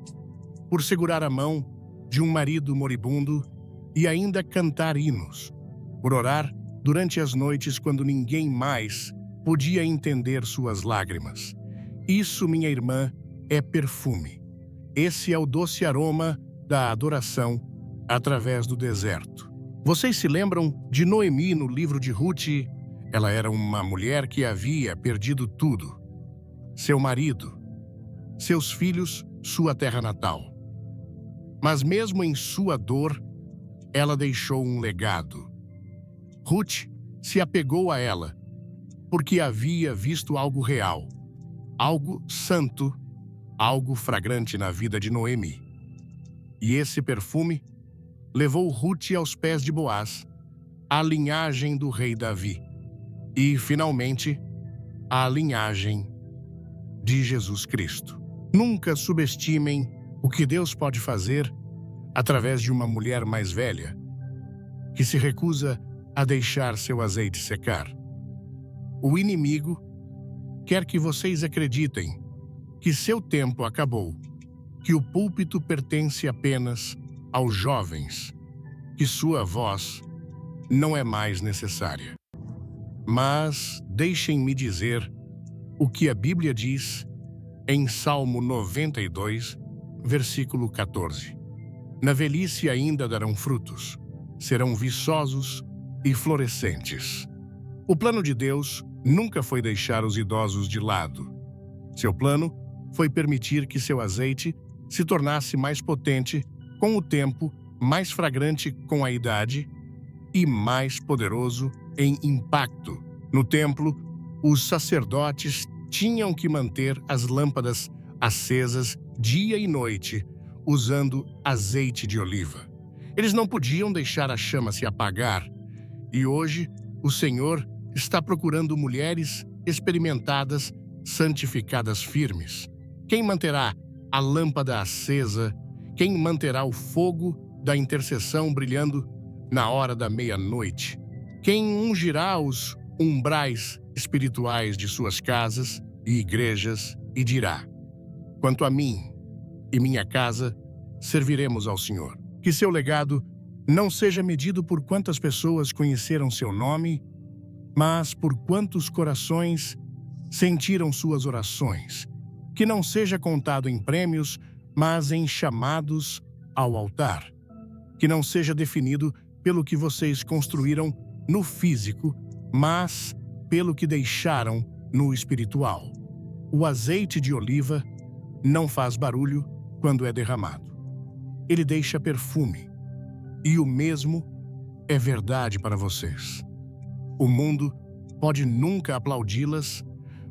por segurar a mão de um marido moribundo e ainda cantar hinos, por orar durante as noites quando ninguém mais podia entender suas lágrimas. Isso, minha irmã, é perfume. Esse é o doce aroma da adoração através do deserto. Vocês se lembram de Noemi no livro de Ruth? Ela era uma mulher que havia perdido tudo. Seu marido, seus filhos, sua terra natal. Mas mesmo em sua dor, ela deixou um legado. Ruth se apegou a ela, porque havia visto algo real, algo santo, algo fragrante na vida de Noemi. E esse perfume levou Ruth aos pés de Boaz, a linhagem do rei Davi. E, finalmente, a linhagem de Jesus Cristo. Nunca subestimem o que Deus pode fazer através de uma mulher mais velha, que se recusa a deixar seu azeite secar. O inimigo quer que vocês acreditem que seu tempo acabou, que o púlpito pertence apenas aos jovens, que sua voz não é mais necessária. Mas deixem-me dizer o que a Bíblia diz em Salmo 92, versículo 14. Na velhice ainda darão frutos, serão viçosos e florescentes. O plano de Deus nunca foi deixar os idosos de lado. Seu plano foi permitir que seu azeite se tornasse mais potente com o tempo, mais fragrante com a idade e mais poderoso em impacto. No templo, os sacerdotes tinham que manter as lâmpadas acesas dia e noite, usando azeite de oliva. Eles não podiam deixar a chama se apagar. E hoje, o Senhor está procurando mulheres experimentadas, santificadas firmes. Quem manterá a lâmpada acesa? Quem manterá o fogo da intercessão brilhando na hora da meia-noite? Quem ungirá os umbrais espirituais de suas casas e igrejas e dirá: quanto a mim e minha casa, serviremos ao Senhor. Que seu legado não seja medido por quantas pessoas conheceram seu nome, mas por quantos corações sentiram suas orações. Que não seja contado em prêmios, mas em chamados ao altar. Que não seja definido pelo que vocês construíram no físico, mas pelo que deixaram no espiritual. O azeite de oliva não faz barulho quando é derramado. Ele deixa perfume. E o mesmo é verdade para vocês. O mundo pode nunca aplaudi-las,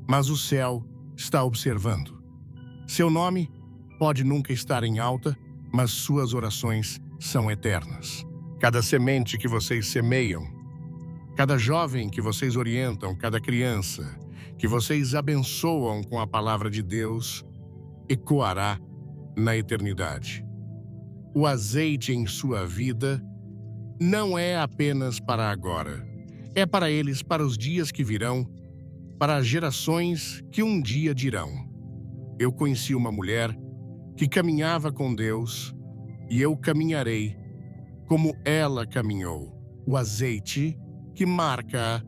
mas o céu está observando. Seu nome pode nunca estar em alta, mas suas orações são eternas. Cada semente que vocês semeiam, cada jovem que vocês orientam, cada criança que vocês abençoam com a palavra de Deus, ecoará na eternidade. O azeite em sua vida não é apenas para agora. É para eles, para os dias que virão, para as gerações que um dia dirão. Eu conheci uma mulher que caminhava com Deus e eu caminharei como ela caminhou. O azeite que marca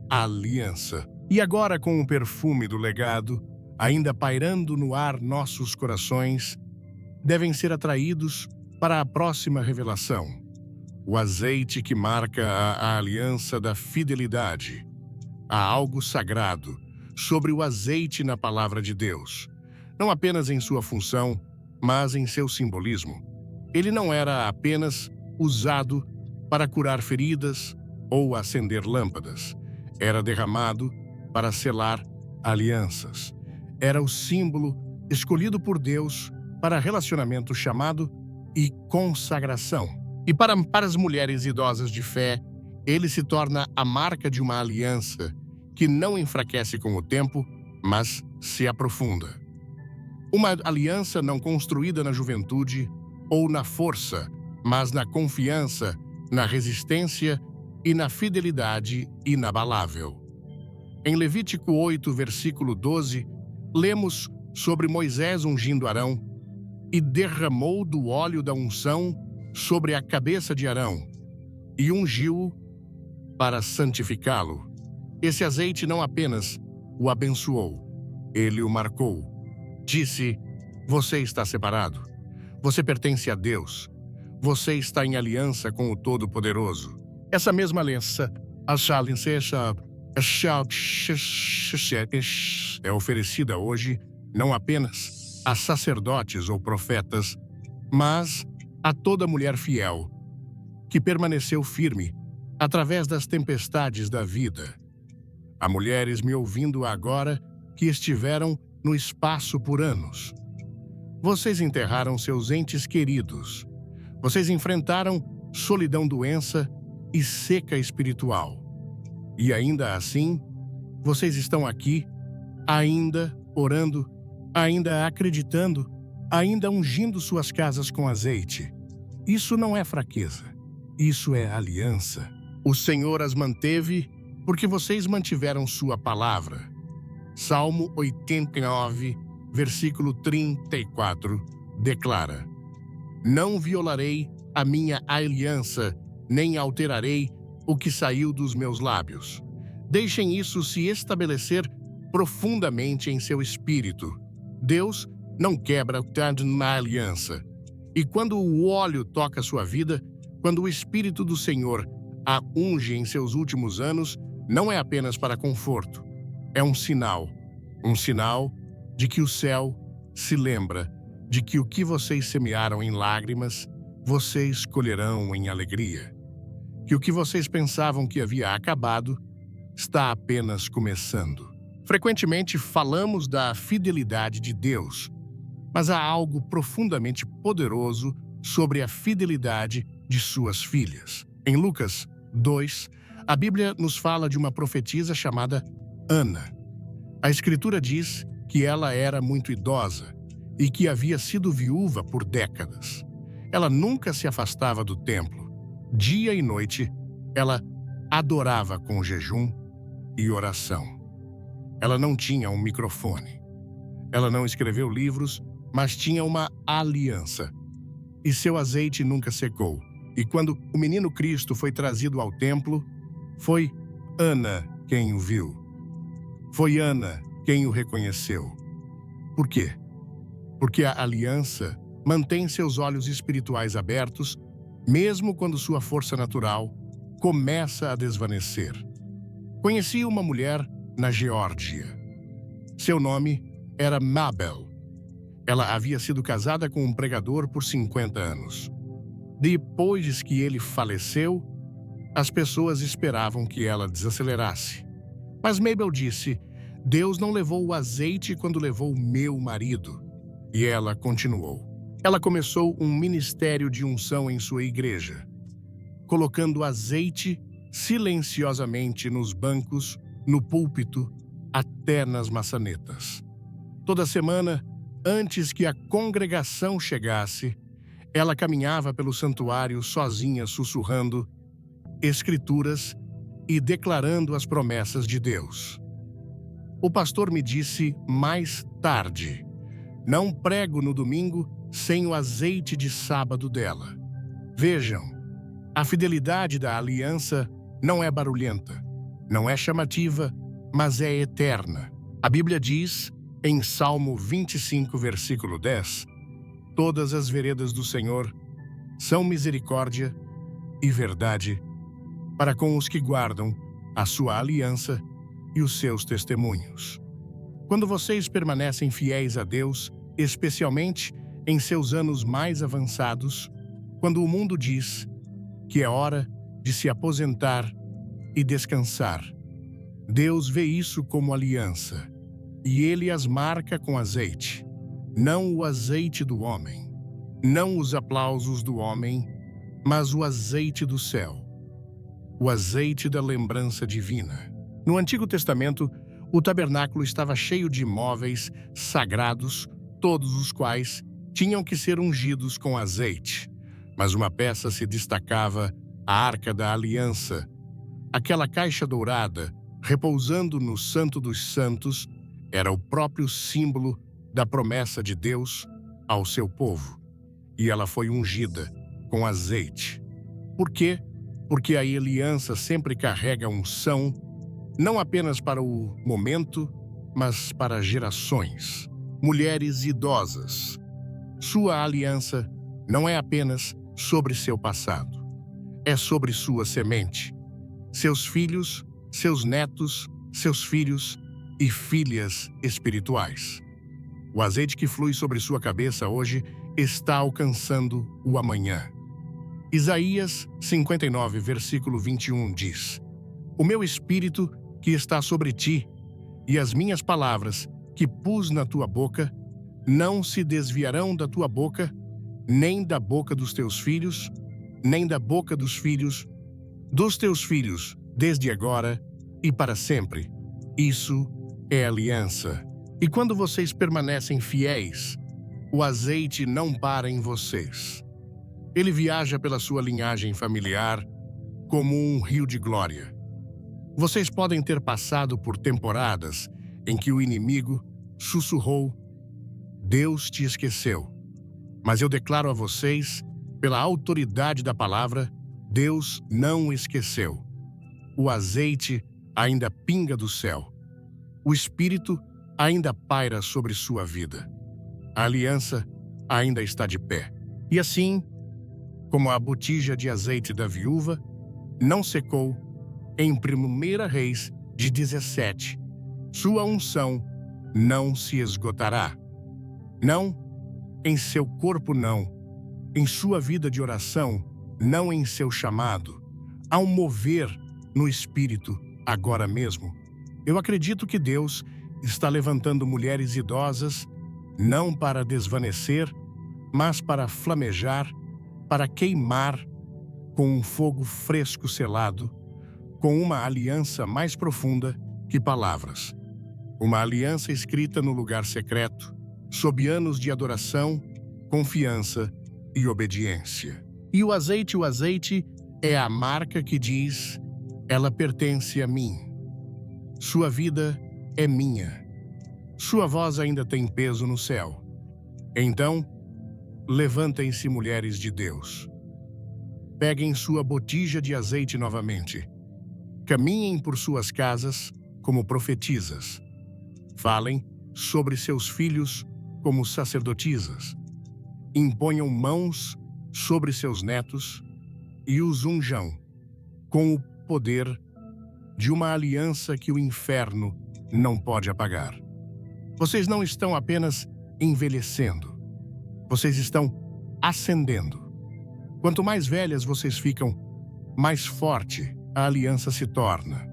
a aliança. E agora, com o perfume do legado, ainda pairando no ar, nossos corações devem ser atraídos para a próxima revelação. O azeite que marca a aliança da fidelidade. Há algo sagrado sobre o azeite na palavra de Deus, não apenas em sua função, mas em seu simbolismo. Ele não era apenas usado para curar feridas ou acender lâmpadas. Era derramado para selar alianças. Era o símbolo escolhido por Deus para relacionamento chamado e consagração. E para as mulheres idosas de fé, ele se torna a marca de uma aliança que não enfraquece com o tempo, mas se aprofunda. Uma aliança não construída na juventude ou na força, mas na confiança, na resistência e na fidelidade inabalável. Em Levítico 8, versículo 12, lemos sobre Moisés ungindo Arão e derramou do óleo da unção sobre a cabeça de Arão e ungiu-o para santificá-lo. Esse azeite não apenas o abençoou, ele o marcou. Disse: você está separado, você pertence a Deus, você está em aliança com o Todo-Poderoso. Essa mesma aliança é oferecida hoje não apenas a sacerdotes ou profetas, mas a toda mulher fiel que permaneceu firme através das tempestades da vida. Há mulheres me ouvindo agora que estiveram no espaço por anos. Vocês enterraram seus entes queridos. Vocês enfrentaram solidão, doença e seca espiritual. E ainda assim, vocês estão aqui, ainda orando, ainda acreditando, ainda ungindo suas casas com azeite. Isso não é fraqueza, isso é aliança. O Senhor as manteve porque vocês mantiveram sua palavra. Salmo 89, versículo 34, declara: Não violarei a minha aliança, nem alterarei o que saiu dos meus lábios. Deixem isso se estabelecer profundamente em seu espírito. Deus não quebra uma aliança. E quando o óleo toca sua vida, quando o Espírito do Senhor a unge em seus últimos anos, não é apenas para conforto. É um sinal de que o céu se lembra de que o que vocês semearam em lágrimas, vocês colherão em alegria. Que o que vocês pensavam que havia acabado, está apenas começando. Frequentemente falamos da fidelidade de Deus, mas há algo profundamente poderoso sobre a fidelidade de suas filhas. Em Lucas 2, a Bíblia nos fala de uma profetisa chamada Ana. A Escritura diz que ela era muito idosa e que havia sido viúva por décadas. Ela nunca se afastava do templo. Dia e noite, ela adorava com jejum e oração. Ela não tinha um microfone. Ela não escreveu livros, mas tinha uma aliança. E seu azeite nunca secou. E quando o menino Cristo foi trazido ao templo, foi Ana quem o viu. Foi Ana quem o reconheceu. Por quê? Porque a aliança mantém seus olhos espirituais abertos, mesmo quando sua força natural começa a desvanecer. Conheci uma mulher na Geórgia. Seu nome era Mabel. Ela havia sido casada com um pregador por 50 anos. Depois que ele faleceu, as pessoas esperavam que ela desacelerasse. Mas Mabel disse: Deus não levou o azeite quando levou meu marido. E ela continuou. Ela começou um ministério de unção em sua igreja, colocando azeite silenciosamente nos bancos, no púlpito, até nas maçanetas. Toda semana, antes que a congregação chegasse, ela caminhava pelo santuário sozinha, sussurrando escrituras e declarando as promessas de Deus. O pastor me disse mais tarde: não prego no domingo sem o azeite de sábado dela. Vejam, a fidelidade da aliança não é barulhenta, não é chamativa, mas é eterna. A Bíblia diz, em Salmo 25, versículo 10, todas as veredas do Senhor são misericórdia e verdade para com os que guardam a sua aliança e os seus testemunhos. Quando vocês permanecem fiéis a Deus, especialmente em seus anos mais avançados, quando o mundo diz que é hora de se aposentar e descansar, Deus vê isso como aliança, e Ele as marca com azeite, não o azeite do homem, não os aplausos do homem, mas o azeite do céu, o azeite da lembrança divina. No Antigo Testamento, o tabernáculo estava cheio de móveis sagrados, todos os quais tinham que ser ungidos com azeite. Mas uma peça se destacava, a Arca da Aliança. Aquela caixa dourada, repousando no Santo dos Santos, era o próprio símbolo da promessa de Deus ao seu povo. E ela foi ungida com azeite. Por quê? Porque a aliança sempre carrega unção, não apenas para o momento, mas para gerações. Mulheres idosas. Sua aliança não é apenas sobre seu passado, é sobre sua semente, seus filhos, seus netos, seus filhos e filhas espirituais. O azeite que flui sobre sua cabeça hoje está alcançando o amanhã. Isaías 59, versículo 21 diz: O meu espírito que está sobre ti e as minhas palavras que pus na tua boca não se desviarão da tua boca, nem da boca dos teus filhos, nem da boca dos filhos dos teus filhos, desde agora e para sempre. Isso é aliança. E quando vocês permanecem fiéis, o azeite não para em vocês. Ele viaja pela sua linhagem familiar como um rio de glória. Vocês podem ter passado por temporadas em que o inimigo sussurrou Deus te esqueceu. Mas eu declaro a vocês, pela autoridade da palavra, Deus não esqueceu. O azeite ainda pinga do céu. O Espírito ainda paira sobre sua vida. A aliança ainda está de pé. E assim, como a botija de azeite da viúva não secou, em 1 Reis de 17, sua unção não se esgotará. Não em seu corpo, não. Em sua vida de oração, não em seu chamado. Há um mover no Espírito agora mesmo. Eu acredito que Deus está levantando mulheres idosas, não para desvanecer, mas para flamejar, para queimar com um fogo fresco selado, com uma aliança mais profunda que palavras. Uma aliança escrita no lugar secreto, sob anos de adoração, confiança e obediência. E o azeite é a marca que diz: ela pertence a mim. Sua vida é minha. Sua voz ainda tem peso no céu. Então, levantem-se, mulheres de Deus. Peguem sua botija de azeite novamente. Caminhem por suas casas como profetisas. Falem sobre seus filhos como sacerdotisas. Imponham mãos sobre seus netos e os unjam com o poder de uma aliança que o inferno não pode apagar. Vocês não estão apenas envelhecendo. Vocês estão ascendendo. Quanto mais velhas vocês ficam, mais forte a aliança se torna.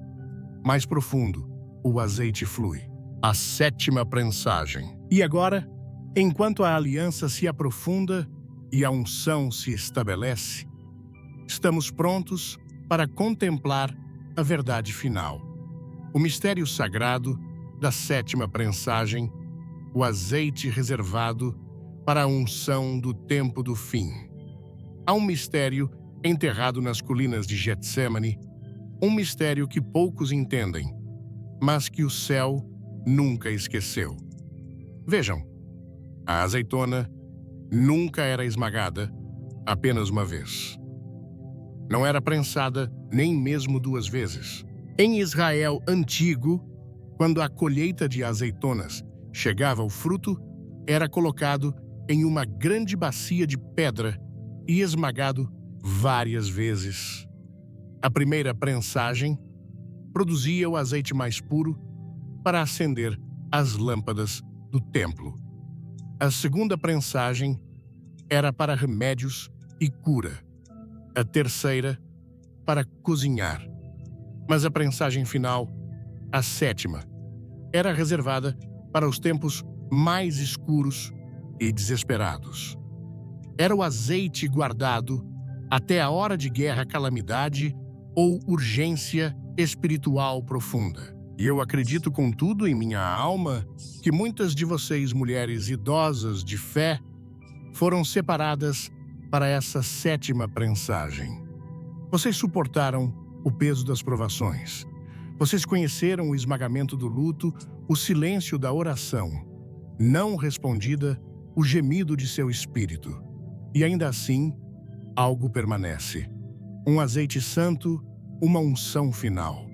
Mais profundo o azeite flui. A 7ª prensagem. E agora, enquanto a aliança se aprofunda e a unção se estabelece, estamos prontos para contemplar a verdade final. O mistério sagrado da 7ª prensagem, o azeite reservado para a unção do tempo do fim. Há um mistério enterrado nas colinas de Getsêmani, um mistério que poucos entendem, mas que o céu nunca esqueceu. Vejam, a azeitona nunca era esmagada apenas uma vez. Não era prensada nem mesmo 2 vezes. Em Israel antigo, quando a colheita de azeitonas chegava ao fruto, era colocado em uma grande bacia de pedra e esmagado várias vezes. A primeira prensagem produzia o azeite mais puro para acender as lâmpadas do templo. A segunda prensagem era para remédios e cura. A terceira, para cozinhar. Mas a prensagem final, a 7ª, era reservada para os tempos mais escuros e desesperados. Era o azeite guardado até a hora de guerra, calamidade ou urgência espiritual profunda. E eu acredito com tudo em minha alma que muitas de vocês, mulheres idosas de fé, foram separadas para essa 7ª prensagem. Vocês suportaram o peso das provações. Vocês conheceram o esmagamento do luto, o silêncio da oração, não respondida, o gemido de seu espírito. E ainda assim, algo permanece. Um azeite santo, uma unção final.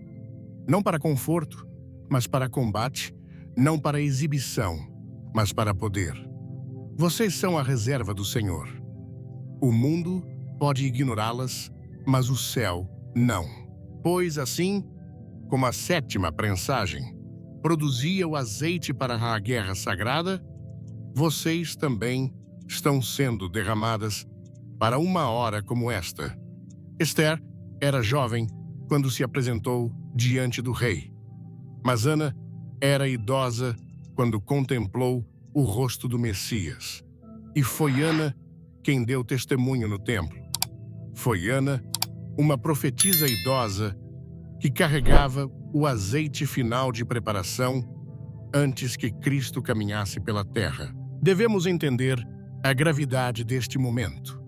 Não para conforto, mas para combate, não para exibição, mas para poder. Vocês são a reserva do Senhor. O mundo pode ignorá-las, mas o céu não. Pois assim, como a 7ª prensagem produzia o azeite para a guerra sagrada, vocês também estão sendo derramadas para uma hora como esta. Esther era jovem quando se apresentou diante do rei, mas Ana era idosa quando contemplou o rosto do Messias. E foi Ana quem deu testemunho no templo. Foi Ana, uma profetisa idosa, que carregava o azeite final de preparação antes que Cristo caminhasse pela terra. Devemos entender a gravidade deste momento.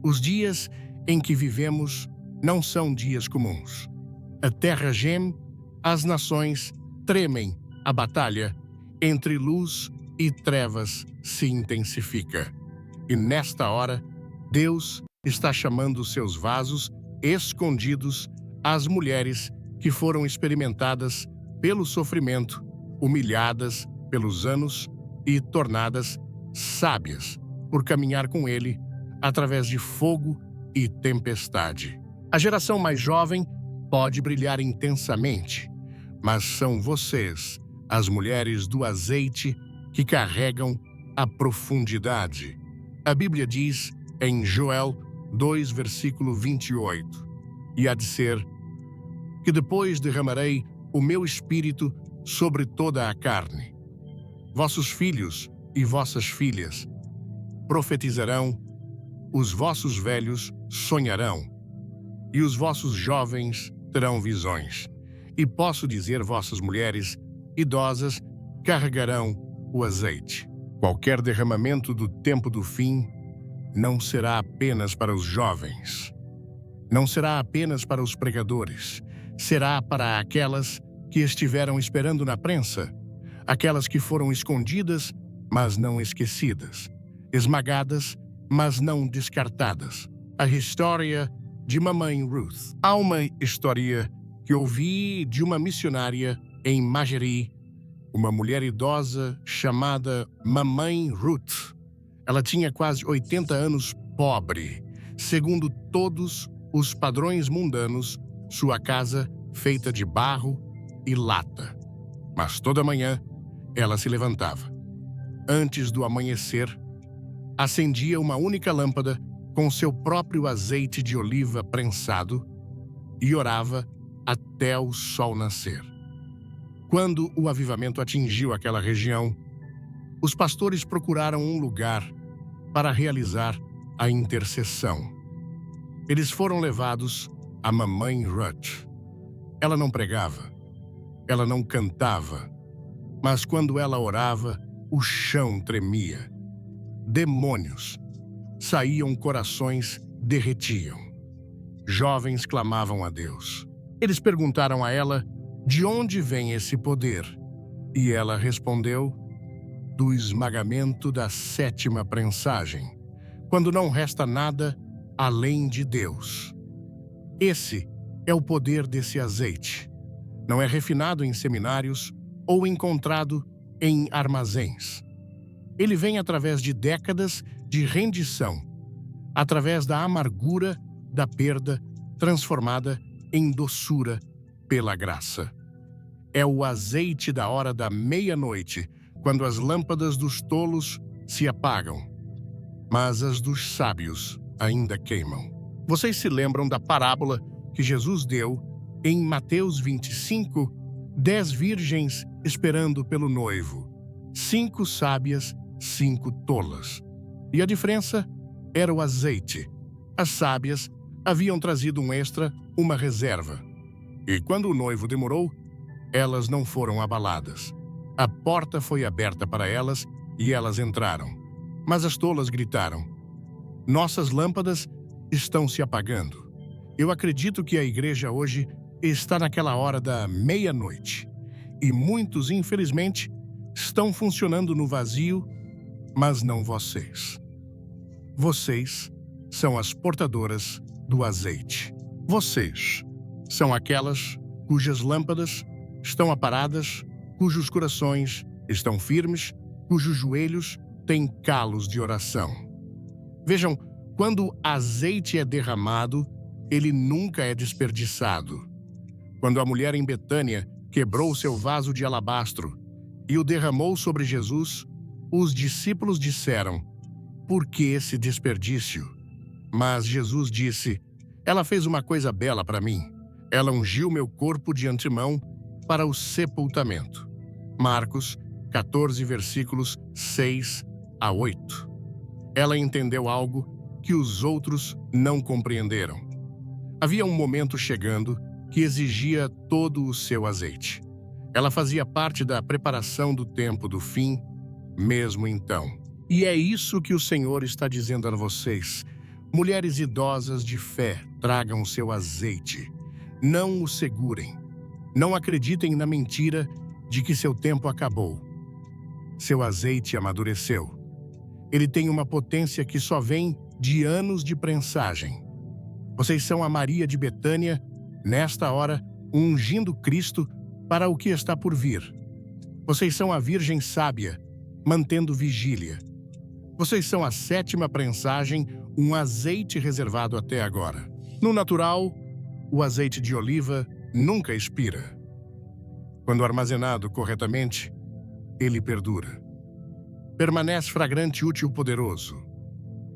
Os dias em que vivemos não são dias comuns. A terra geme, as nações tremem a batalha entre luz e trevas se intensifica. E nesta hora, Deus está chamando seus vasos escondidos às mulheres que foram experimentadas pelo sofrimento, humilhadas pelos anos e tornadas sábias por caminhar com Ele através de fogo e tempestade. A geração mais jovem pode brilhar intensamente, mas são vocês, as mulheres do azeite, que carregam a profundidade. A Bíblia diz em Joel 2, versículo 28, e há de ser que depois derramarei o meu espírito sobre toda a carne. Vossos filhos e vossas filhas profetizarão, os vossos velhos sonharão, e os vossos jovens terão visões. E posso dizer, vossas mulheres idosas carregarão o azeite. Qualquer derramamento do tempo do fim não será apenas para os jovens, não será apenas para os pregadores, será para aquelas que estiveram esperando na prensa, aquelas que foram escondidas, mas não esquecidas, esmagadas, mas não descartadas. A história de Mamãe Ruth. Há uma história que ouvi de uma missionária em Mageri, uma mulher idosa chamada Mamãe Ruth. Ela tinha quase 80 anos, pobre, segundo todos os padrões mundanos, sua casa feita de barro e lata. Mas toda manhã ela se levantava. Antes do amanhecer, acendia uma única lâmpada com seu próprio azeite de oliva prensado e orava até o sol nascer. Quando o avivamento atingiu aquela região, os pastores procuraram um lugar para realizar a intercessão. Eles foram levados a Mamãe Ruth. Ela não pregava, ela não cantava, mas quando ela orava, o chão tremia. Demônios saíam, corações derretiam. Jovens clamavam a Deus. Eles perguntaram a ela de onde vem esse poder, e ela respondeu: do esmagamento da 7ª prensagem, quando não resta nada além de Deus. Esse é o poder desse azeite. Não é refinado em seminários ou encontrado em armazéns. Ele vem através de décadas de rendição, através da amargura da perda transformada em doçura pela graça. É o azeite da hora da meia-noite, quando as lâmpadas dos tolos se apagam, mas as dos sábios ainda queimam. Vocês se lembram da parábola que Jesus deu em Mateus 25, 10 virgens esperando pelo noivo, 5 sábias, 5 tolas. E a diferença era o azeite. As sábias haviam trazido um extra, uma reserva. E quando o noivo demorou, elas não foram abaladas. A porta foi aberta para elas e elas entraram. Mas as tolas gritaram: nossas lâmpadas estão se apagando. Eu acredito que a igreja hoje está naquela hora da meia-noite. E muitos, infelizmente, estão funcionando no vazio, mas não vocês. Vocês são as portadoras do azeite. Vocês são aquelas cujas lâmpadas estão aparadas, cujos corações estão firmes, cujos joelhos têm calos de oração. Vejam, quando azeite é derramado, ele nunca é desperdiçado. Quando a mulher em Betânia quebrou seu vaso de alabastro e o derramou sobre Jesus, os discípulos disseram: por que esse desperdício? Mas Jesus disse: ela fez uma coisa bela para mim. Ela ungiu meu corpo de antemão para o sepultamento. Marcos 14, versículos 6 a 8. Ela entendeu algo que os outros não compreenderam. Havia um momento chegando que exigia todo o seu azeite. Ela fazia parte da preparação do tempo do fim, mesmo então. E é isso que o Senhor está dizendo a vocês. Mulheres idosas de fé, tragam seu azeite. Não o segurem. Não acreditem na mentira de que seu tempo acabou. seu azeite amadureceu. Ele tem uma potência que só vem de anos de prensagem. Vocês são a Maria de Betânia, nesta hora, ungindo Cristo para o que está por vir. Vocês são a Virgem sábia, mantendo vigília. Vocês são a 7ª prensagem, um azeite reservado até agora. No natural, o azeite de oliva nunca expira. Quando armazenado corretamente, ele perdura. Permanece fragrante, útil, poderoso.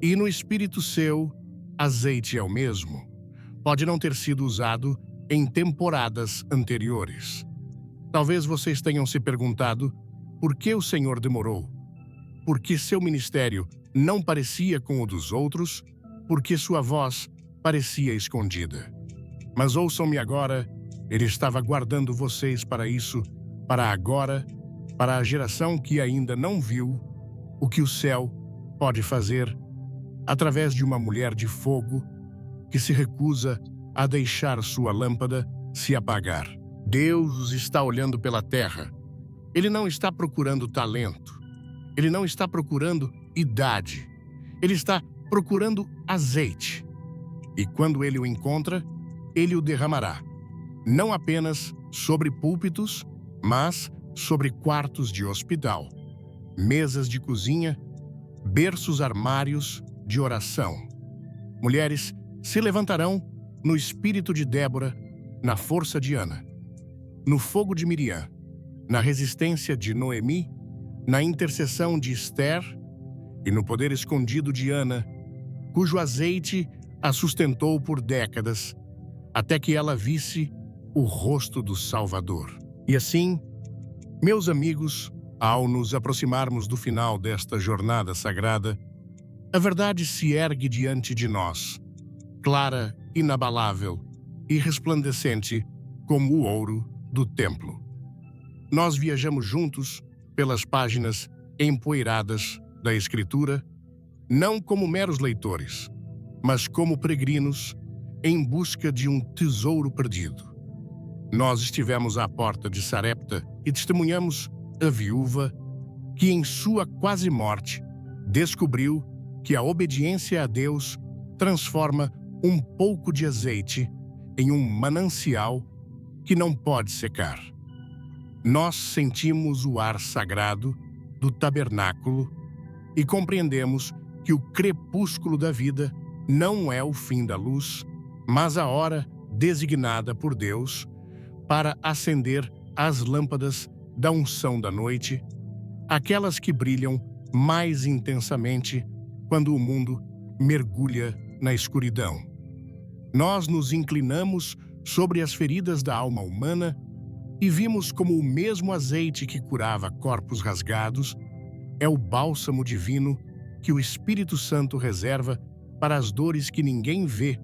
E no espírito seu, azeite é o mesmo. Pode não ter sido usado em temporadas anteriores. Talvez vocês tenham se perguntado por que o Senhor demorou, por que seu ministério não parecia com o dos outros, por que sua voz parecia escondida. Mas ouçam-me agora, ele estava guardando vocês para isso, para agora, para a geração que ainda não viu o que o céu pode fazer através de uma mulher de fogo que se recusa a deixar sua lâmpada se apagar. Deus os está olhando pela terra. Ele não está procurando talento. Ele não está procurando idade. Ele está procurando azeite. E quando ele o encontra, ele o derramará. Não apenas sobre púlpitos, mas sobre quartos de hospital, mesas de cozinha, berços armários de oração. Mulheres se levantarão no espírito de Débora, na força de Ana, no fogo de Miriam, na resistência de Noemi, na intercessão de Esther e no poder escondido de Ana, cujo azeite a sustentou por décadas, até que ela visse o rosto do Salvador. E assim, meus amigos, ao nos aproximarmos do final desta jornada sagrada, a verdade se ergue diante de nós, clara, inabalável e resplandecente como o ouro do templo. Nós viajamos juntos pelas páginas empoeiradas da Escritura, não como meros leitores, mas como peregrinos em busca de um tesouro perdido. Nós estivemos à porta de Sarepta e testemunhamos a viúva que, em sua quase morte, descobriu que a obediência a Deus transforma um pouco de azeite em um manancial que não pode secar. Nós sentimos o ar sagrado do tabernáculo e compreendemos que o crepúsculo da vida não é o fim da luz, mas a hora designada por Deus para acender as lâmpadas da unção da noite, aquelas que brilham mais intensamente quando o mundo mergulha na escuridão. Nós nos inclinamos sobre as feridas da alma humana e vimos como o mesmo azeite que curava corpos rasgados é o bálsamo divino que o Espírito Santo reserva para as dores que ninguém vê,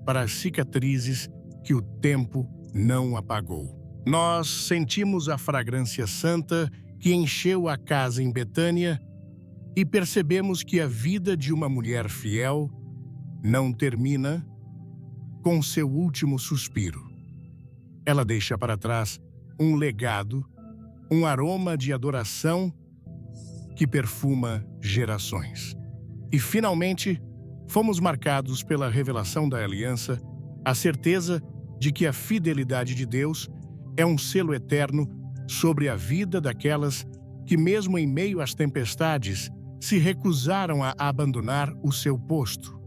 para as cicatrizes que o tempo não apagou. Nós sentimos a fragrância santa que encheu a casa em Betânia e percebemos que a vida de uma mulher fiel não termina com seu último suspiro. Ela deixa para trás um legado, um aroma de adoração que perfuma gerações. E, finalmente, fomos marcados pela revelação da aliança, a certeza de que a fidelidade de Deus é um selo eterno sobre a vida daquelas que, mesmo em meio às tempestades, se recusaram a abandonar o seu posto.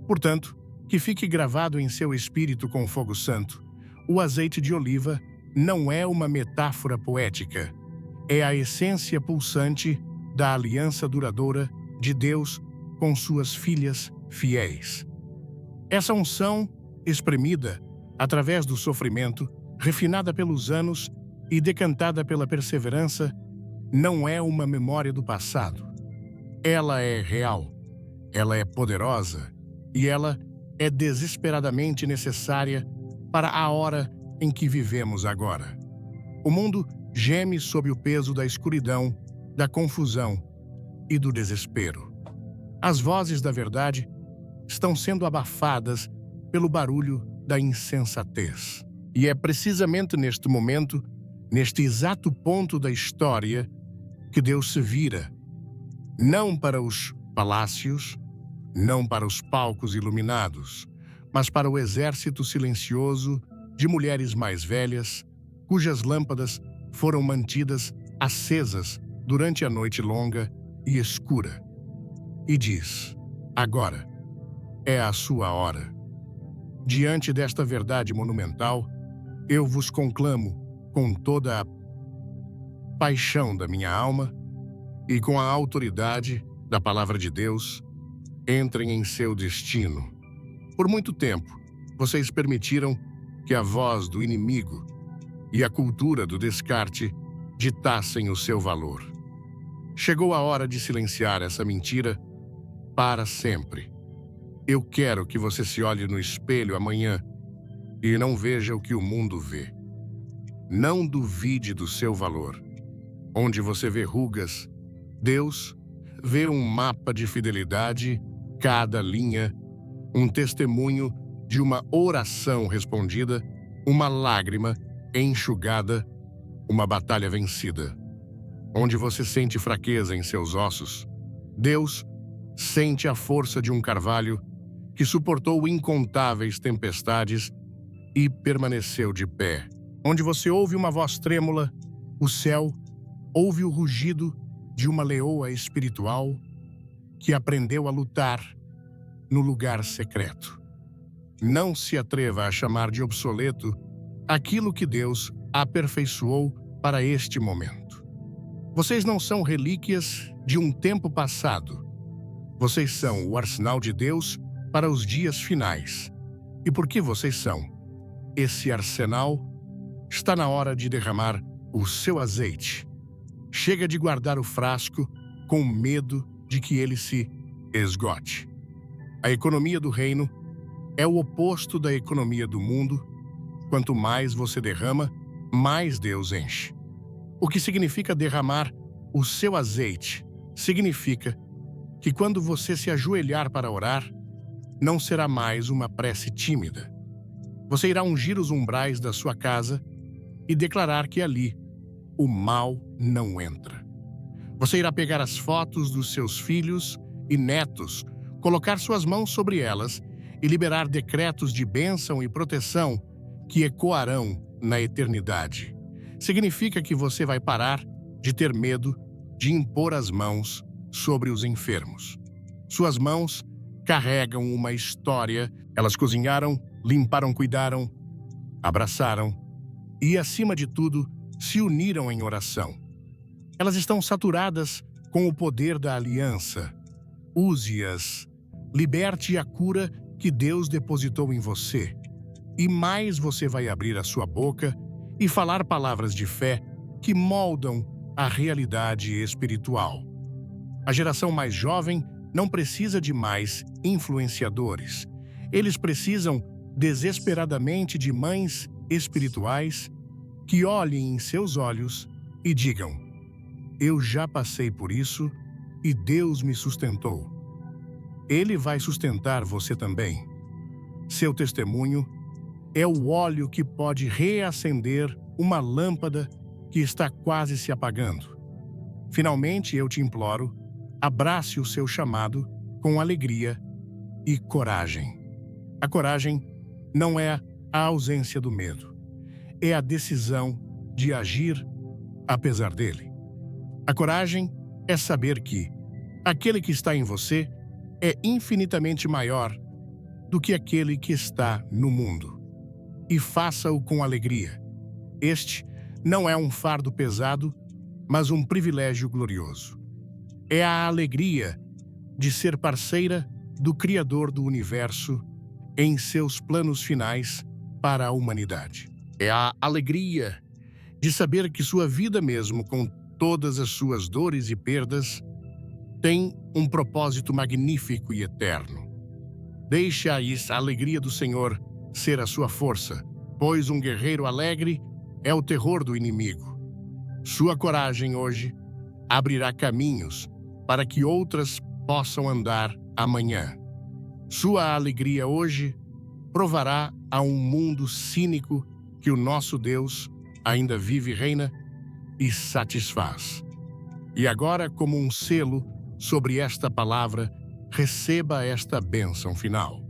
Portanto, que fique gravado em seu espírito com fogo santo, o azeite de oliva não é uma metáfora poética, é a essência pulsante da aliança duradoura de Deus com suas filhas fiéis. Essa unção, espremida através do sofrimento, refinada pelos anos e decantada pela perseverança, não é uma memória do passado. Ela é real, ela é poderosa e ela é desesperadamente necessária para a hora em que vivemos agora. O mundo geme sob o peso da escuridão, da confusão e do desespero. As vozes da verdade estão sendo abafadas pelo barulho da insensatez. E é precisamente neste momento, neste exato ponto da história, que Deus se vira, não para os palácios, não para os palcos iluminados, mas para o exército silencioso de mulheres mais velhas, cujas lâmpadas foram mantidas acesas durante a noite longa e escura. E diz: agora é a sua hora. Diante desta verdade monumental, eu vos conclamo com toda a paixão da minha alma e com a autoridade da palavra de Deus, entrem em seu destino. Por muito tempo, vocês permitiram que a voz do inimigo e a cultura do descarte ditassem o seu valor. Chegou a hora de silenciar essa mentira para sempre. Eu quero que você se olhe no espelho amanhã e não veja o que o mundo vê. Não duvide do seu valor. Onde você vê rugas, Deus vê um mapa de fidelidade, cada linha, um testemunho de uma oração respondida, uma lágrima enxugada, uma batalha vencida. Onde você sente fraqueza em seus ossos, Deus sente a força de um carvalho que suportou incontáveis tempestades e permaneceu de pé. Onde você ouve uma voz trêmula, o céu ouve o rugido de uma leoa espiritual que aprendeu a lutar no lugar secreto. Não se atreva a chamar de obsoleto aquilo que Deus aperfeiçoou para este momento. Vocês não são relíquias de um tempo passado. Vocês são o arsenal de Deus para os dias finais. E por que vocês são esse arsenal, está na hora de derramar o seu azeite. Chega de guardar o frasco com medo de que ele se esgote. A economia do reino é o oposto da economia do mundo. Quanto mais você derrama, mais Deus enche. O que significa derramar o seu azeite? Significa que quando você se ajoelhar para orar, não será mais uma prece tímida. Você irá ungir os umbrais da sua casa e declarar que ali o mal não entra. Você irá pegar as fotos dos seus filhos e netos, colocar suas mãos sobre elas e liberar decretos de bênção e proteção que ecoarão na eternidade. Significa que você vai parar de ter medo de impor as mãos sobre os enfermos. Suas mãos carregam uma história. Elas cozinharam, limparam, cuidaram, abraçaram e, acima de tudo, se uniram em oração. Elas estão saturadas com o poder da aliança. Use-as. Liberte a cura que Deus depositou em você. E mais você vai abrir a sua boca e falar palavras de fé que moldam a realidade espiritual. A geração mais jovem não precisa de mais influenciadores. Eles precisam desesperadamente de mães espirituais que olhem em seus olhos e digam: eu já passei por isso e Deus me sustentou. Ele vai sustentar você também. Seu testemunho é o óleo que pode reacender uma lâmpada que está quase se apagando. Finalmente, eu te imploro, abrace o seu chamado com alegria e coragem. A coragem não é a ausência do medo, é a decisão de agir apesar dele. A coragem é saber que aquele que está em você é infinitamente maior do que aquele que está no mundo. E faça-o com alegria. Este não é um fardo pesado, mas um privilégio glorioso. É a alegria de ser parceira do Criador do Universo em seus planos finais para a humanidade. É a alegria de saber que sua vida, mesmo com todas as suas dores e perdas, tem um propósito magnífico e eterno. Deixe a alegria do Senhor ser a sua força, pois um guerreiro alegre é o terror do inimigo. Sua coragem hoje abrirá caminhos para que outras possam andar amanhã. Sua alegria hoje provará a um mundo cínico que o nosso Deus ainda vive, reina e satisfaz. E agora, como um selo sobre esta palavra, receba esta bênção final.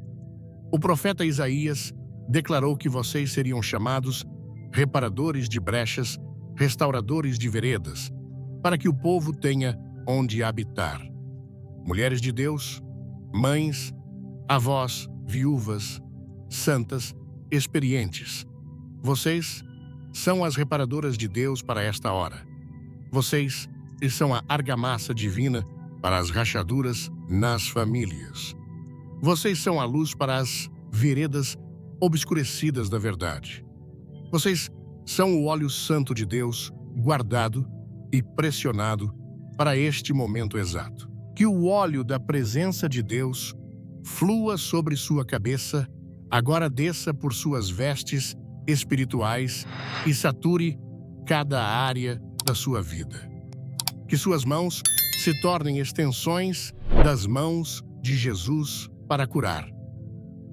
O profeta Isaías declarou que vocês seriam chamados reparadores de brechas, restauradores de veredas, para que o povo tenha onde habitar. Mulheres de Deus, mães, avós, viúvas, santas, experientes. Vocês são as reparadoras de Deus para esta hora. Vocês são a argamassa divina para as rachaduras nas famílias. Vocês são a luz para as veredas obscurecidas da verdade. Vocês são o óleo santo de Deus, guardado e pressionado para este momento exato. Que o óleo da presença de Deus flua sobre sua cabeça, agora desça por suas vestes espirituais e sature cada área da sua vida. Que suas mãos se tornem extensões das mãos de Jesus para curar.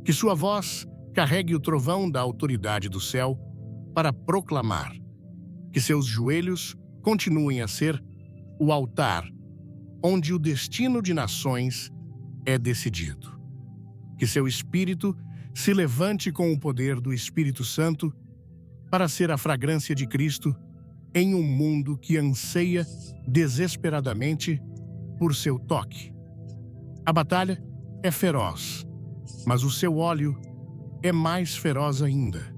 Que sua voz carregue o trovão da autoridade do céu para proclamar. Que seus joelhos continuem a ser o altar onde o destino de nações é decidido. Que seu espírito se levante com o poder do Espírito Santo para ser a fragrância de Cristo em um mundo que anseia desesperadamente por seu toque. A batalha é feroz, mas o seu óleo é mais feroz ainda.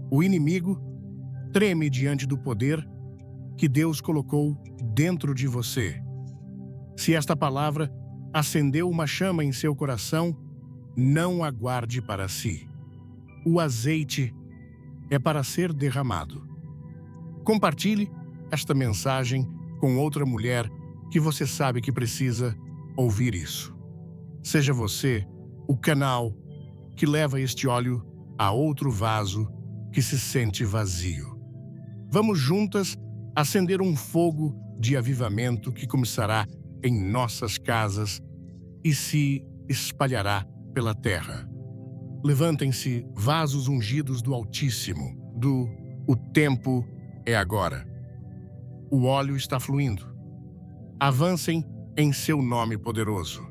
O inimigo treme diante do poder que Deus colocou dentro de você. Se esta palavra acendeu uma chama em seu coração, não aguarde para si. O azeite é para ser derramado. Compartilhe esta mensagem com outra mulher que você sabe que precisa ouvir isso. Seja você o canal que leva este óleo a outro vaso que se sente vazio. Vamos juntas acender um fogo de avivamento que começará em nossas casas e se espalhará pela terra. Levantem-se vasos ungidos do Altíssimo, o tempo é agora. O óleo está fluindo. Avancem em seu nome poderoso.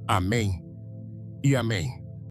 Amém e amém.